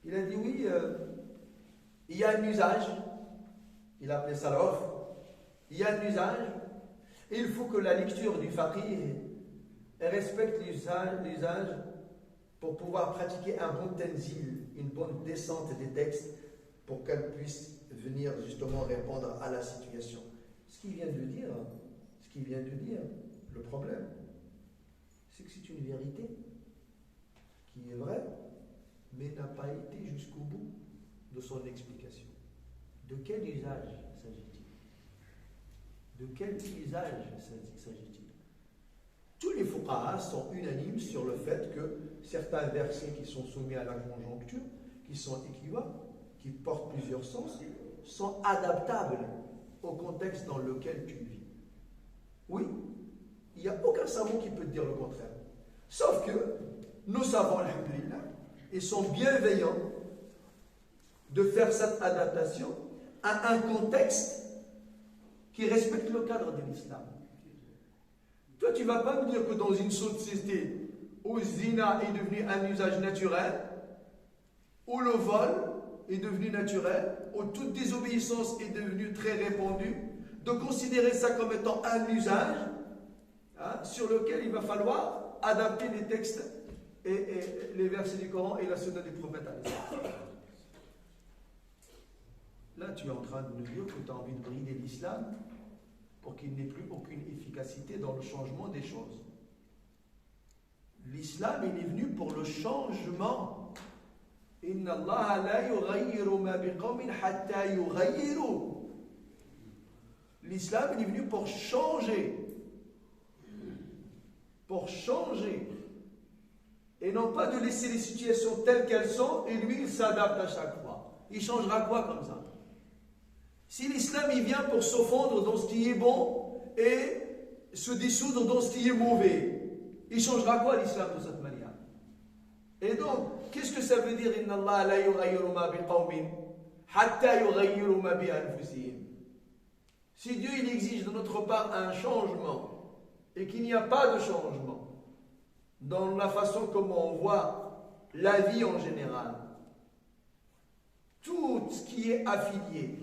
Speaker 1: Il a dit oui, il y a un usage, il appelait ça l'offre, il y a un usage, et il faut que la lecture du faqih respecte l'usage pour pouvoir pratiquer un bon tenzil, une bonne descente des textes, pour qu'elle puisse venir justement répondre à la situation. Ce qu'il vient de dire, le problème, c'est que c'est une vérité qui est vraie, mais n'a pas été jusqu'au bout de son explication. De quel usage s'agit-il? De quel usage s'agit-il? Tous les fuqaha sont unanimes sur le fait que certains versets qui sont soumis à la conjoncture, qui sont équivalents, qui portent plusieurs sens, sont adaptables au contexte dans lequel tu vis. Oui, il n'y a aucun savant qui peut te dire le contraire. Sauf que nos savants, alhamdoulilah, ils sont bienveillants de faire cette adaptation à un contexte qui respecte le cadre de l'islam. Toi, tu ne vas pas me dire que dans une société où le zina est devenu un usage naturel, où le vol est devenu naturel, où toute désobéissance est devenue très répandue, de considérer ça comme étant un usage sur lequel il va falloir adapter les textes et les versets du Coran et la sunna du prophète. Là, tu es en train de nous dire que tu as envie de brider l'islam pour qu'il n'ait plus aucune efficacité dans le changement des choses. L'islam, il est venu pour le changement. Inna Allah la yughayyiru ma biqawmin hatta yughayyiru. L'islam, il est venu pour changer. Pour changer. Et non pas de laisser les situations telles qu'elles sont et lui il s'adapte à chaque fois. Il changera quoi comme ça? Si l'islam il vient pour se fondre dans ce qui est bon et se dissoudre dans ce qui est mauvais, il changera quoi l'islam de cette manière? Et donc, qu'est-ce que ça veut dire Inna Allah la yughayyiru ma biqawmin hatta yughayyiru ma bi anfusihim? Si Dieu il exige de notre part un changement et qu'il n'y a pas de changement dans la façon comment on voit la vie en général, tout ce qui est affilié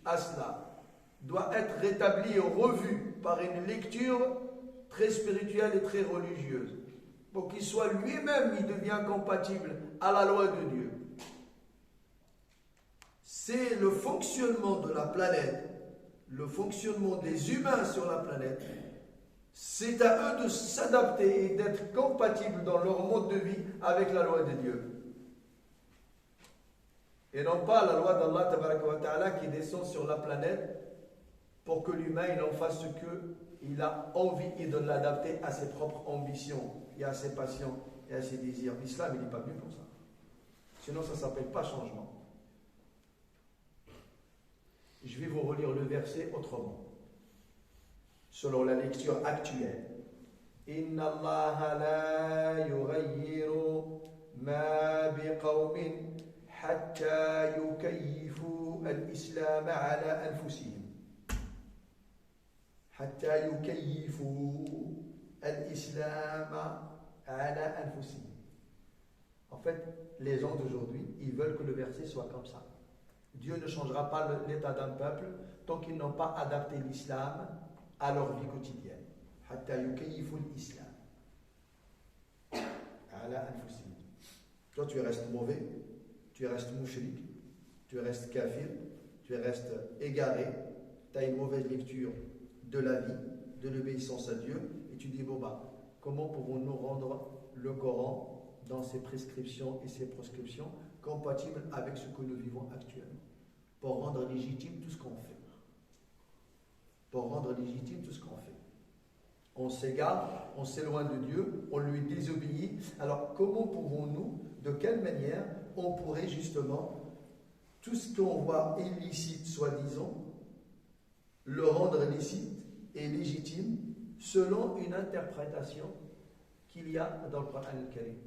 Speaker 1: à cela doit être rétabli et revu par une lecture très spirituelle et très religieuse pour qu'il soit lui-même, il devient compatible à la loi de Dieu. C'est le fonctionnement de la planète, le fonctionnement des humains sur la planète. C'est à eux de s'adapter et d'être compatibles dans leur mode de vie avec la loi de Dieu. Et non pas la loi d'Allah tabaraka wa ta'ala qui descend sur la planète pour que l'humain il en fasse ce qu'il a envie et de l'adapter à ses propres ambitions et à ses passions et à ses désirs. L'islam il n'est pas venu pour ça. Sinon ça ne s'appelle pas changement. Je vais vous relire le verset autrement. Selon la lecture actuelle. Inna Allah la yughayyiru ma biqawmin hatta yukayyifu al-islam ala anfusihim. Hatta yukayyifu al-islam ala anfusihim. En fait, les gens d'aujourd'hui, ils veulent que le verset soit comme ça. Dieu ne changera pas l'état d'un peuple tant qu'ils n'ont pas adapté l'islam à leur vie quotidienne. Hatta yukayyifu l'islam ala anfusihim. Toi, tu restes mauvais, tu restes mouchrik, tu restes kafir, tu restes égaré, tu as une mauvaise lecture de la vie, de l'obéissance à Dieu, et tu dis, bon bah, comment pouvons-nous rendre le Coran dans ses prescriptions et ses proscriptions compatibles avec ce que nous vivons actuellement, pour rendre légitime tout ce qu'on fait. Pour rendre légitime tout ce qu'on fait. On s'égare, on s'éloigne de Dieu, on lui désobéit. Alors comment pouvons-nous, de quelle manière on pourrait justement, tout ce qu'on voit illicite, soi-disant, le rendre licite et légitime selon une interprétation qu'il y a dans le Coran al-Karim.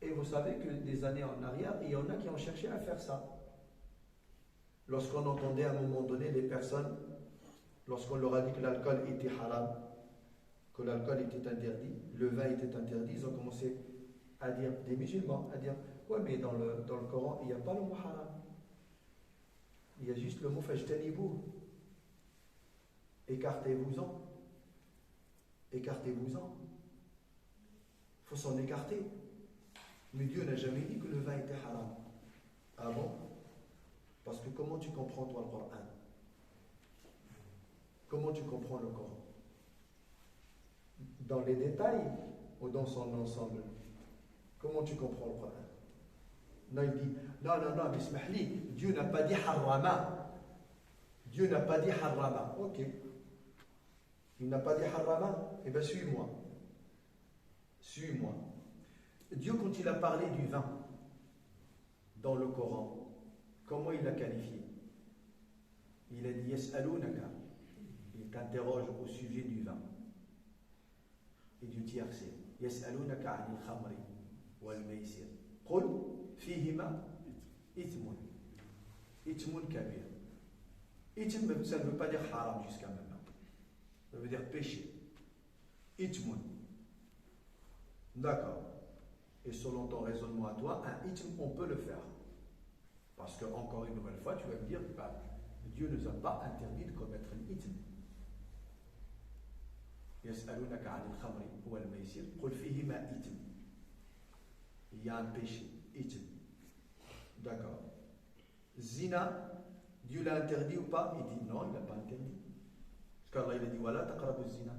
Speaker 1: Et vous savez que des années en arrière, il y en a qui ont cherché à faire ça. Lorsqu'on entendait à un moment donné les personnes, lorsqu'on leur a dit que l'alcool était haram, que l'alcool était interdit, le vin était interdit, ils ont commencé à dire, des musulmans, à dire, ouais mais dans le Coran, il n'y a pas le mot haram. Il y a juste le mot fajtanibou. Écartez-vous-en. Écartez-vous-en. Il faut s'en écarter. Mais Dieu n'a jamais dit que le vin était haram. Ah bon? Parce que comment tu comprends toi le Coran? Comment tu comprends le Coran? Dans les détails ou dans son ensemble? Comment tu comprends le Coran? Non, il dit, non, bismahli, Dieu n'a pas dit harrama. Dieu n'a pas dit harrama. Ok. Il n'a pas dit harrama. Eh bien, suis-moi. Suis-moi. Dieu, quand il a parlé du vin dans le Coran, comment il l'a qualifié? Il a dit Yas'alunaka. Il t'interroge au sujet du vin. Et du tiercé. Yas'alunaka anil khamri wal maysir. Qul fihima ithmun. Ithmun kabir. Ithmun, ça ne veut pas dire haram jusqu'à maintenant. Ça veut dire péché. Ithmun. D'accord. Et selon ton raisonnement à toi, un ithm, on peut le faire. Parce que, encore une nouvelle fois, tu vas me dire, bah, Dieu ne nous a pas interdit de commettre un ithm. Yas'alunaka 'anil khamri wal maysir, qul fihima ithm. Il y a un péché, ithm. D'accord. Zina, Dieu l'a interdit ou pas? Il dit non, il ne l'a pas interdit. Parce qu'Allah il a dit Wala taqrabu zina.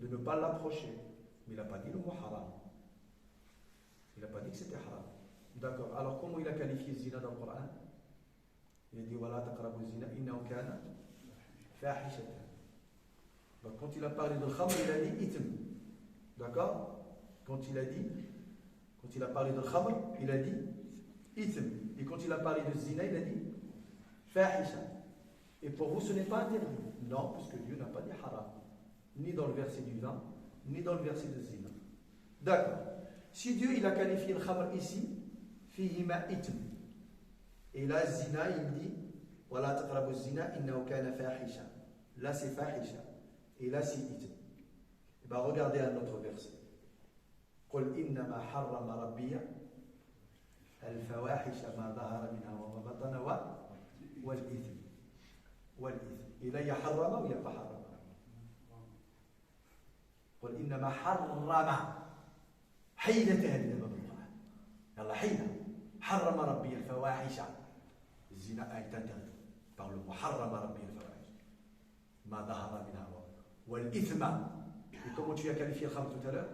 Speaker 1: De ne pas l'approcher. Mais il n'a pas dit le mot haram. Il n'a pas dit que c'était haram. D'accord. Alors comment il a qualifié zina dans le Coran? Il a dit Wala taqrabu zina innahu kana fahishatan. Donc quand il a parlé de khamr, il a dit ithm. D'accord? Quand il a parlé de khamr, il a dit ithm. Et quand il a parlé de zina, il a dit fahisha. Et pour vous, ce n'est pas interdit. Non, puisque Dieu n'a pas dit haram. Ni dans le verset du vin, ni dans le verset de zina. D'accord. Si Dieu il a qualifié le khamr ici, fihima ithm. Et là, zina, il dit wala taqrabu zina innahu kana fahisha. Là, c'est fahisha. Et là, c'est ithm. Et bien, regardez un autre verset. قل إنما حرم ربي الفواحش ما ظهر منها وما بطن والإثم إذا يحرم ولا يحرم قل إنما حرم حيلة هذه القرآن يلا حيلة حرم ربي الفواحش الزنا est interdit par le mot حرم ربي الفواحش ما ظهر منها والإثم. Et comment tu as qualifié le khamr tout à l'heure?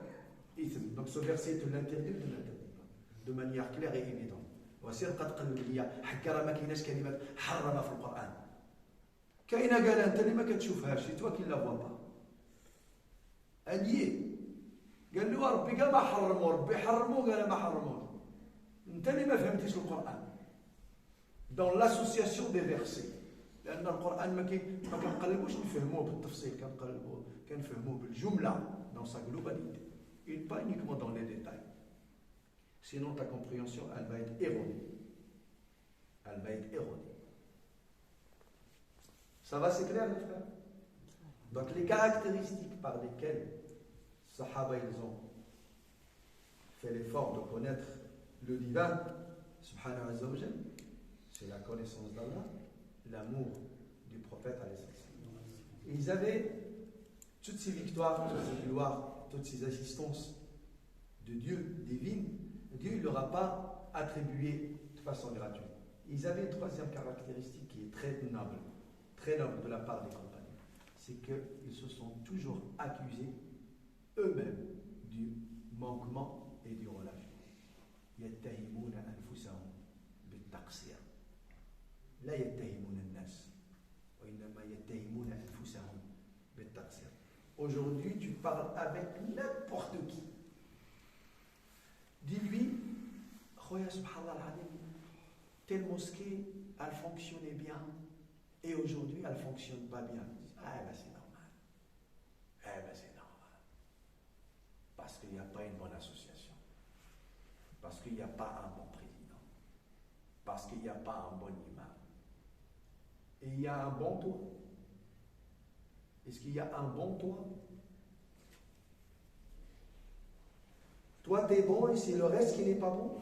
Speaker 1: Donc ce verset te l'interdit ou ne l'interdit pas de manière claire et évidente. وسرقة قلب ليا حكرا ما كايناش كلمة حرم في القرآن. كاينة قال أنت اللي ما كتشوفهاش سي توا كي لا فوا با. أنيي قال له ربي قال ما حرموا ربي حرموا قال ما حرموش. أنت اللي ما فهمتيش القرآن. Dans l'association des versets. لأن القرآن ما كنقلبوش نفهموه بالتفصيل كنفهموه بالجملة dans sa globalité. Et pas uniquement dans les détails. Sinon, ta compréhension, elle va être erronée. Elle va être erronée. Ça va, c'est clair, les frères? Donc, les caractéristiques par lesquelles Sahaba, ils ont fait l'effort de connaître le divin, subhanahu wa ta'ala, c'est la connaissance d'Allah, l'amour du prophète, et ils avaient toutes ces victoires, toutes ces gloires, toutes ces assistances de Dieu divines. Dieu ne leur a pas attribué de façon gratuite. Ils avaient une troisième caractéristique qui est très noble de la part des compagnons. C'est qu'ils se sont toujours accusés eux-mêmes du manquement et du relâchement. يتهمون أنفسهم بالتقصير لا يتهمون الناس وإنما يتهمون أنفسهم بالتقصير. Aujourd'hui, tu parles avec n'importe qui. Dis-lui, Khoya subhanallah al-alim, telle mosquée, elle fonctionnait bien, et aujourd'hui, elle ne fonctionne pas bien. Ah, ben c'est normal. Eh ben c'est normal. Parce qu'il n'y a pas une bonne association. Parce qu'il n'y a pas un bon président. Parce qu'il n'y a pas un bon imam. Et il y a un bon toit. Est-ce qu'il y a un bon toit? Toi, tu es bon et c'est le reste qui n'est pas bon.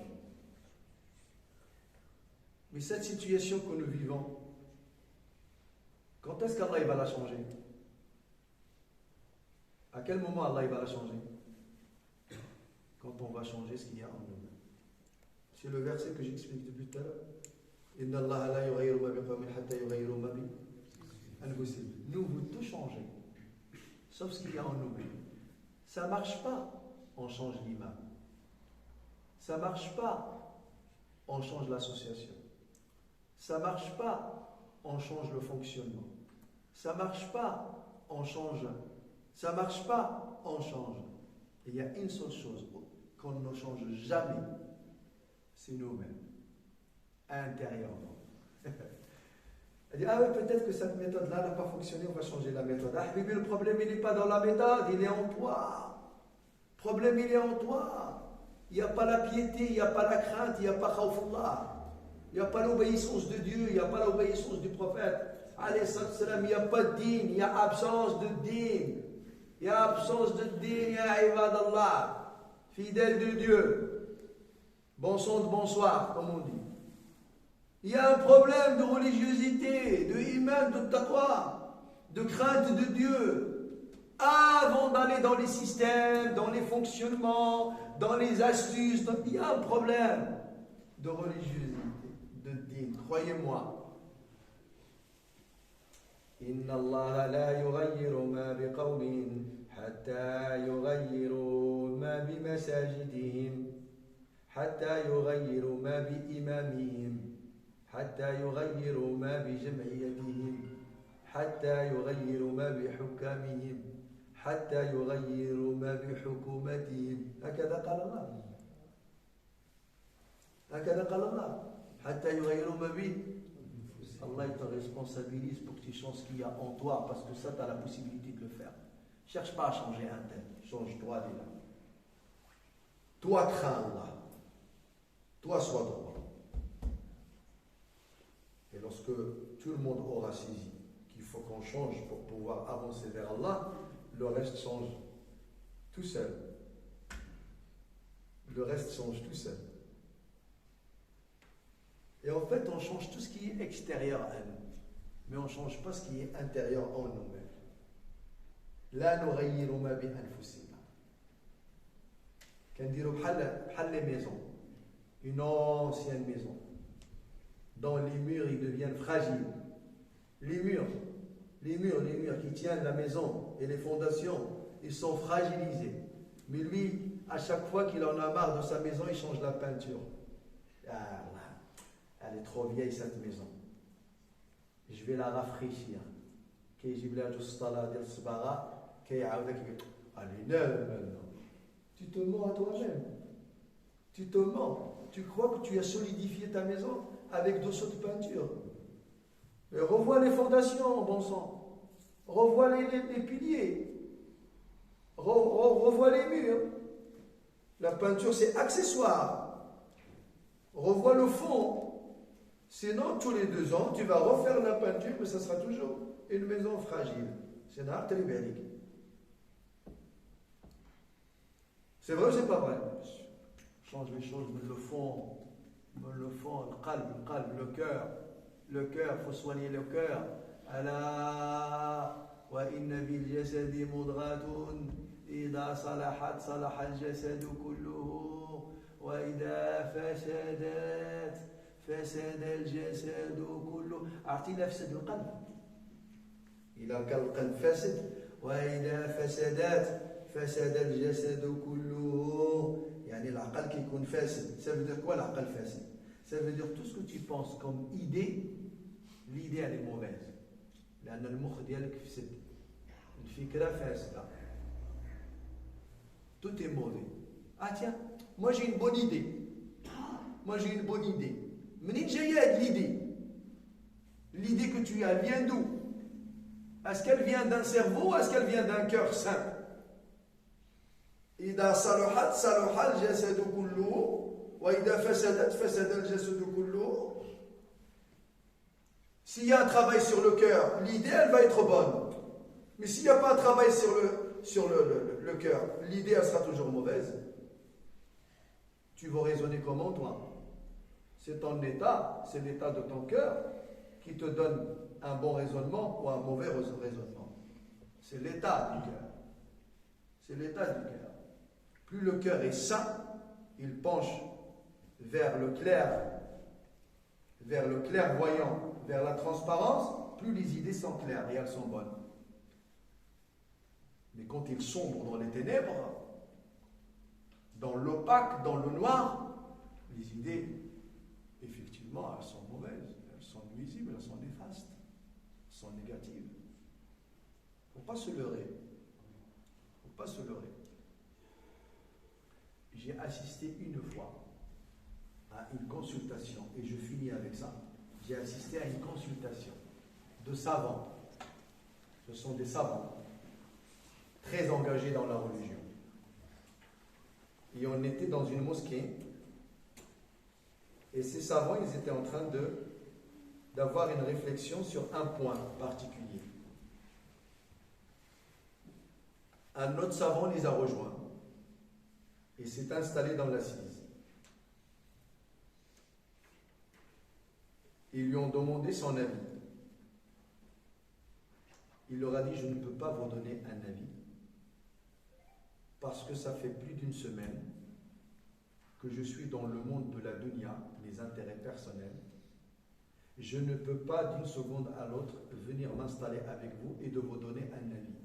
Speaker 1: Mais cette situation que nous vivons, quand est-ce qu'Allah va la changer? À quel moment Allah va la changer? Quand on va changer ce qu'il y a en nous. C'est le verset que j'explique depuis tout à l'heure. Inna Allah la yughayyiru ma biqawmin hatta yughayyiru ma bi anfusihim. Nous, vous tout changez, sauf ce qu'il y a en nous-mêmes. Ça ne marche pas, on change l'imam. Ça ne marche pas, on change l'association. Ça ne marche pas, on change le fonctionnement. Ça ne marche pas, on change. Ça ne marche pas, on change. Et il y a une seule chose qu'on ne change jamais, c'est nous-mêmes, intérieurement. Elle dit, ah oui, peut-être que cette méthode-là n'a pas fonctionné, on va changer la méthode. Ah, mais le problème, il n'est pas dans la méthode, il est en toi. Le problème, il est en toi. Il n'y a pas la piété, il n'y a pas la crainte, il n'y a pas khawfullah. Il n'y a pas l'obéissance de Dieu, il n'y a pas l'obéissance du prophète. Alayhi salam, il n'y a pas de din, il y a absence de din. Il y a absence de din, ya ibadallah. Fidèle de Dieu. Bon sang de bonsoir, comme on dit. Il y a un problème de religiosité, de iman, de taqwa, de crainte de Dieu. Avant d'aller dans les systèmes, dans les fonctionnements, dans les astuces, il y a un problème de religiosité, de din. Croyez-moi. Inna Allah la yughayyiru ma biqawmin hatta yughayyiru ma bimasajidihim hatta yughayyiru ma biimamihim حتى يغيروا ما بجمعيتهم حتى يغيروا ما بحكامهم حتى يغيروا ما بحكومتهم هكذا قال الله هكذا قال الله حتى يغيروا ما بي Allah il te responsabilise pour que tu changes ce qu'il y a en toi parce que ça tu as la possibilité de le faire. Cherche pas à changer un tel, change-toi déjà. Toi crains Allah. Toi sois droit. Et lorsque tout le monde aura saisi qu'il faut qu'on change pour pouvoir avancer vers Allah, le reste change tout seul. Le reste change tout seul. Et en fait, on change tout ce qui est extérieur à nous. Mais on ne change pas ce qui est intérieur en nous-mêmes. La nughayyiru ma bi anfusina. Kandiru bhal les maisons. Une ancienne maison. Dont les murs ils deviennent fragiles. Les murs qui tiennent la maison et les fondations, ils sont fragilisés. Mais lui, à chaque fois qu'il en a marre de sa maison, il change la peinture. Ah, elle est trop vieille cette maison. Je vais la rafraîchir. Elle est neuve maintenant. Tu te mens à toi-même. Tu te mens. Tu crois que tu as solidifié ta maison avec 2 sauts de peinture. Mais revois les fondations, bon sang. Revois les piliers. Revois les murs. La peinture, c'est accessoire. Revois le fond. Sinon, tous les 2 ans, tu vas refaire la peinture, mais ça sera toujours une maison fragile. C'est un très belle. C'est vrai ou c'est pas vrai? Change les choses, mais le fond, le cœur. Le cœur, il faut soigner le cœur. Ala wa inna bil jasadi mudghatun idha salahat salaha al jasadu kulluhu wa idha fasadat فساد الجسد كله أعطينا فساد القلب إذا كان القلب فاسد وإذا فسدات فساد الجسد كله يعني العقل كي يكون فاسد. Ça veut dire quoi العقل فاسد? Ça veut dire tout ce que tu penses comme idée, l'idée elle est mauvaise لأن المخ ديالك فسد الفكرة فاسدة. Tout est mauvais. Ah tiens, moi j'ai une bonne idée. منين جايه هاد l'idée que tu as vient d'où? Est-ce qu'elle vient d'un cerveau ou est-ce qu'elle vient d'un cœur sain? إذا صلحت صلح الجسد كله وإذا فسدت فسد الجسد كله. S'il y a un travail sur le cœur, l'idée elle va être bonne. Mais s'il n'y a pas un travail sur le cœur, l'idée elle sera toujours mauvaise. Tu vas raisonner comment toi? C'est ton état, c'est l'état de ton cœur qui te donne un bon raisonnement ou un mauvais raisonnement. C'est l'état du cœur. C'est l'état du cœur. Plus le cœur est sain, il penche vers le clairvoyant, vers la transparence, plus les idées sont claires et elles sont bonnes. Mais quand il sombre dans les ténèbres, dans l'opaque, dans le noir, les idées effectivement, elles sont mauvaises, elles sont nuisibles, elles sont néfastes, elles sont négatives. Il ne faut pas se leurrer. J'ai assisté une fois à une consultation, et je finis avec ça. J'ai assisté à une consultation de savants. Ce sont des savants très engagés dans la religion. Et on était dans une mosquée. Et ces savants, ils étaient en train d'avoir une réflexion sur un point particulier. Un autre savant les a rejoints et s'est installé dans l'assise. Ils lui ont demandé son avis. Il leur a dit, je ne peux pas vous donner un avis parce que ça fait plus d'1 semaine que je suis dans le monde de la dunya, mes intérêts personnels. Je ne peux pas d'une seconde à l'autre venir m'installer avec vous et de vous donner un avis.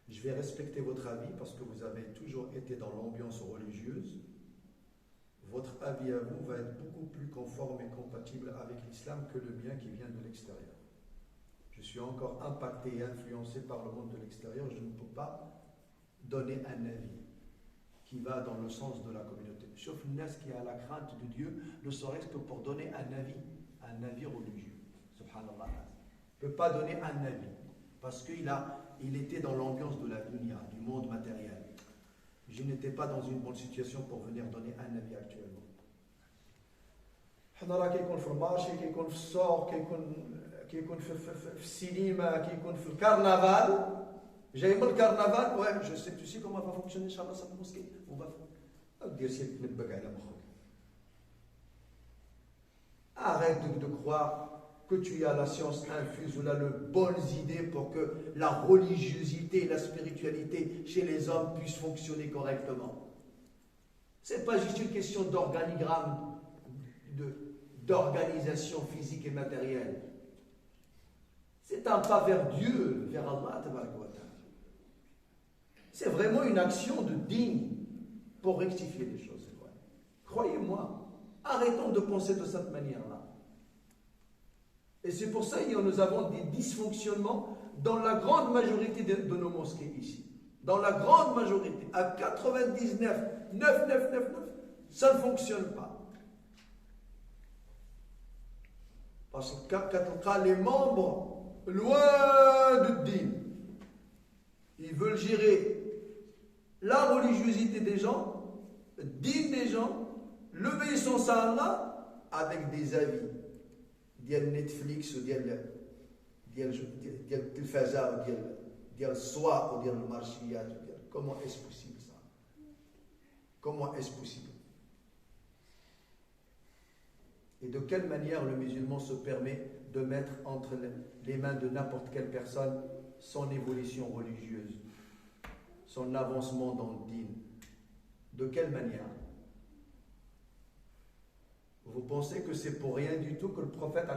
Speaker 1: Je vais respecter votre avis parce que vous avez toujours été dans l'ambiance religieuse. Votre avis à vous va être beaucoup plus conforme et compatible avec l'islam que le mien qui vient de l'extérieur. Je suis encore impacté et influencé par le monde de l'extérieur, je ne peux pas donner un avis qui va dans le sens de la communauté. Sauf Nas qui a la crainte de Dieu, ne serait-ce que pour donner un avis religieux. Subhanallah. Il ne peut pas donner un avis, parce qu'il était dans l'ambiance de la dunya, du monde matériel. Je n'étais pas dans une bonne situation pour venir donner un avis actuellement. حنا راه كيكون في المارشي كيكون في السوق كيكون في السينما كيكون في الكرنفال جاي من الكرنفال ouais je sais tu sais comment va fonctionner inchallah cette mosquée on va dire si تنبق على مخك arrête de croire que tu as la science infuse ou là les bonnes idées pour que la religiosité et la spiritualité chez les hommes puissent fonctionner correctement. C'est pas juste une question d'organigramme d'organisation physique et matérielle. C'est un pas vers Dieu, vers Allah. C'est vraiment une action de digne pour rectifier les choses. Croyez-moi, arrêtons de penser de cette manière-là. Et c'est pour ça que nous avons des dysfonctionnements dans la grande majorité de nos mosquées ici. Dans la grande majorité, à 99,999, ça ne fonctionne pas. Parce que quand les membres, loin du din, ils veulent gérer la religiosité des gens, le din des gens, l'obéissance à Allah, avec des avis, ديال نتفليكس وديال التلفازه وديال السواق وديال المارشيات وديال comment est-ce possible ça? Comment est-ce possible? Et de quelle manière le musulman se permet de mettre entre les mains de n'importe quelle personne son évolution religieuse, son avancement dans le din? De quelle manière? Vous pensez que c'est pour rien du tout que le prophète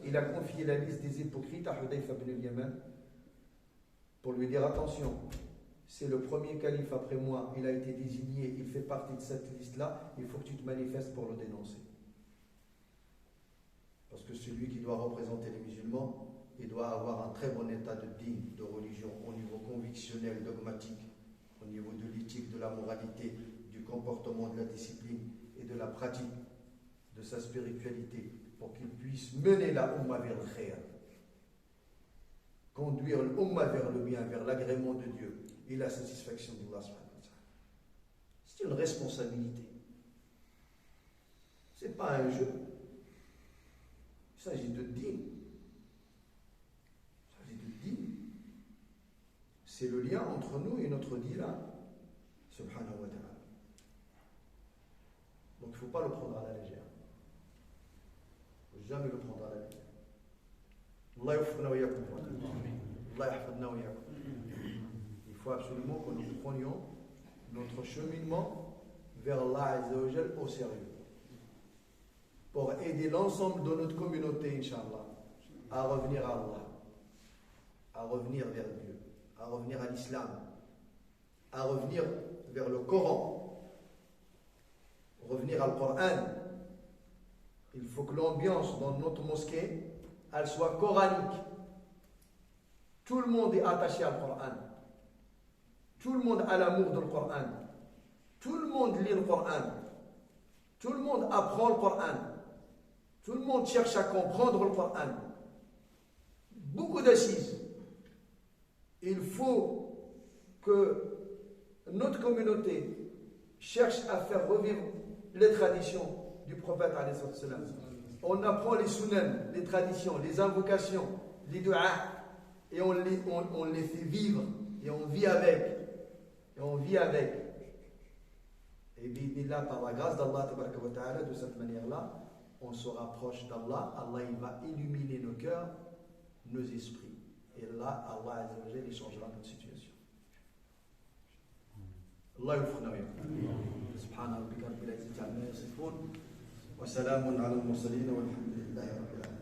Speaker 1: il a confié la liste des hypocrites à Hudayfa ibn al-Yaman pour lui dire attention, c'est le premier calife après moi, il a été désigné, il fait partie de cette liste-là, il faut que tu te manifestes pour le dénoncer. Parce que celui qui doit représenter les musulmans, il doit avoir un très bon état de digne, de religion, au niveau convictionnel, dogmatique, au niveau de l'éthique, de la moralité, du comportement, de la discipline et de la pratique de sa spiritualité, pour qu'il puisse mener la Ummah vers le khair, conduire l'Ummah vers le bien, vers l'agrément de Dieu et la satisfaction d'Allah. C'est une responsabilité. Ce n'est pas un jeu. Il s'agit de din. Il s'agit de din. C'est le lien entre nous et notre Dila, subhanahu wa ta'ala. Donc il ne faut pas le prendre à la légère. Jamais le prendre à la légère. Allah yafqna wa yakum. Allah yahfadna wa yakum. Il faut absolument que nous prenions notre cheminement vers Allah Azza wa Jal au sérieux. Pour aider l'ensemble de notre communauté, Inch'Allah, à revenir à Allah, à revenir vers Dieu, à revenir à l'islam, à revenir vers le Coran, revenir à le Coran. Il faut que l'ambiance dans notre mosquée, elle soit coranique. Tout le monde est attaché au Coran. Tout le monde a l'amour du Coran. Tout le monde lit le Coran. Tout le monde apprend le Coran. Tout le monde cherche à comprendre le Coran. Beaucoup d'assises. Il faut que notre communauté cherche à faire revivre les traditions du prophète. On apprend les sunan, les traditions, les invocations, les du'as, et on les fait vivre, et on vit avec. Et on vit avec. Et bidnillah, par la grâce d'Allah, de cette manière-là, on se rapproche d'Allah. Allah, il va illuminer nos cœurs, nos esprits. Et là, Allah Azza wa Jalla, il changera notre situation. Allah yufqna wa yakum. Subhana rabbika rabbil izzati amma yasifun. Wa salamun ala al-mursalin walhamdulillahi rabbil alamin.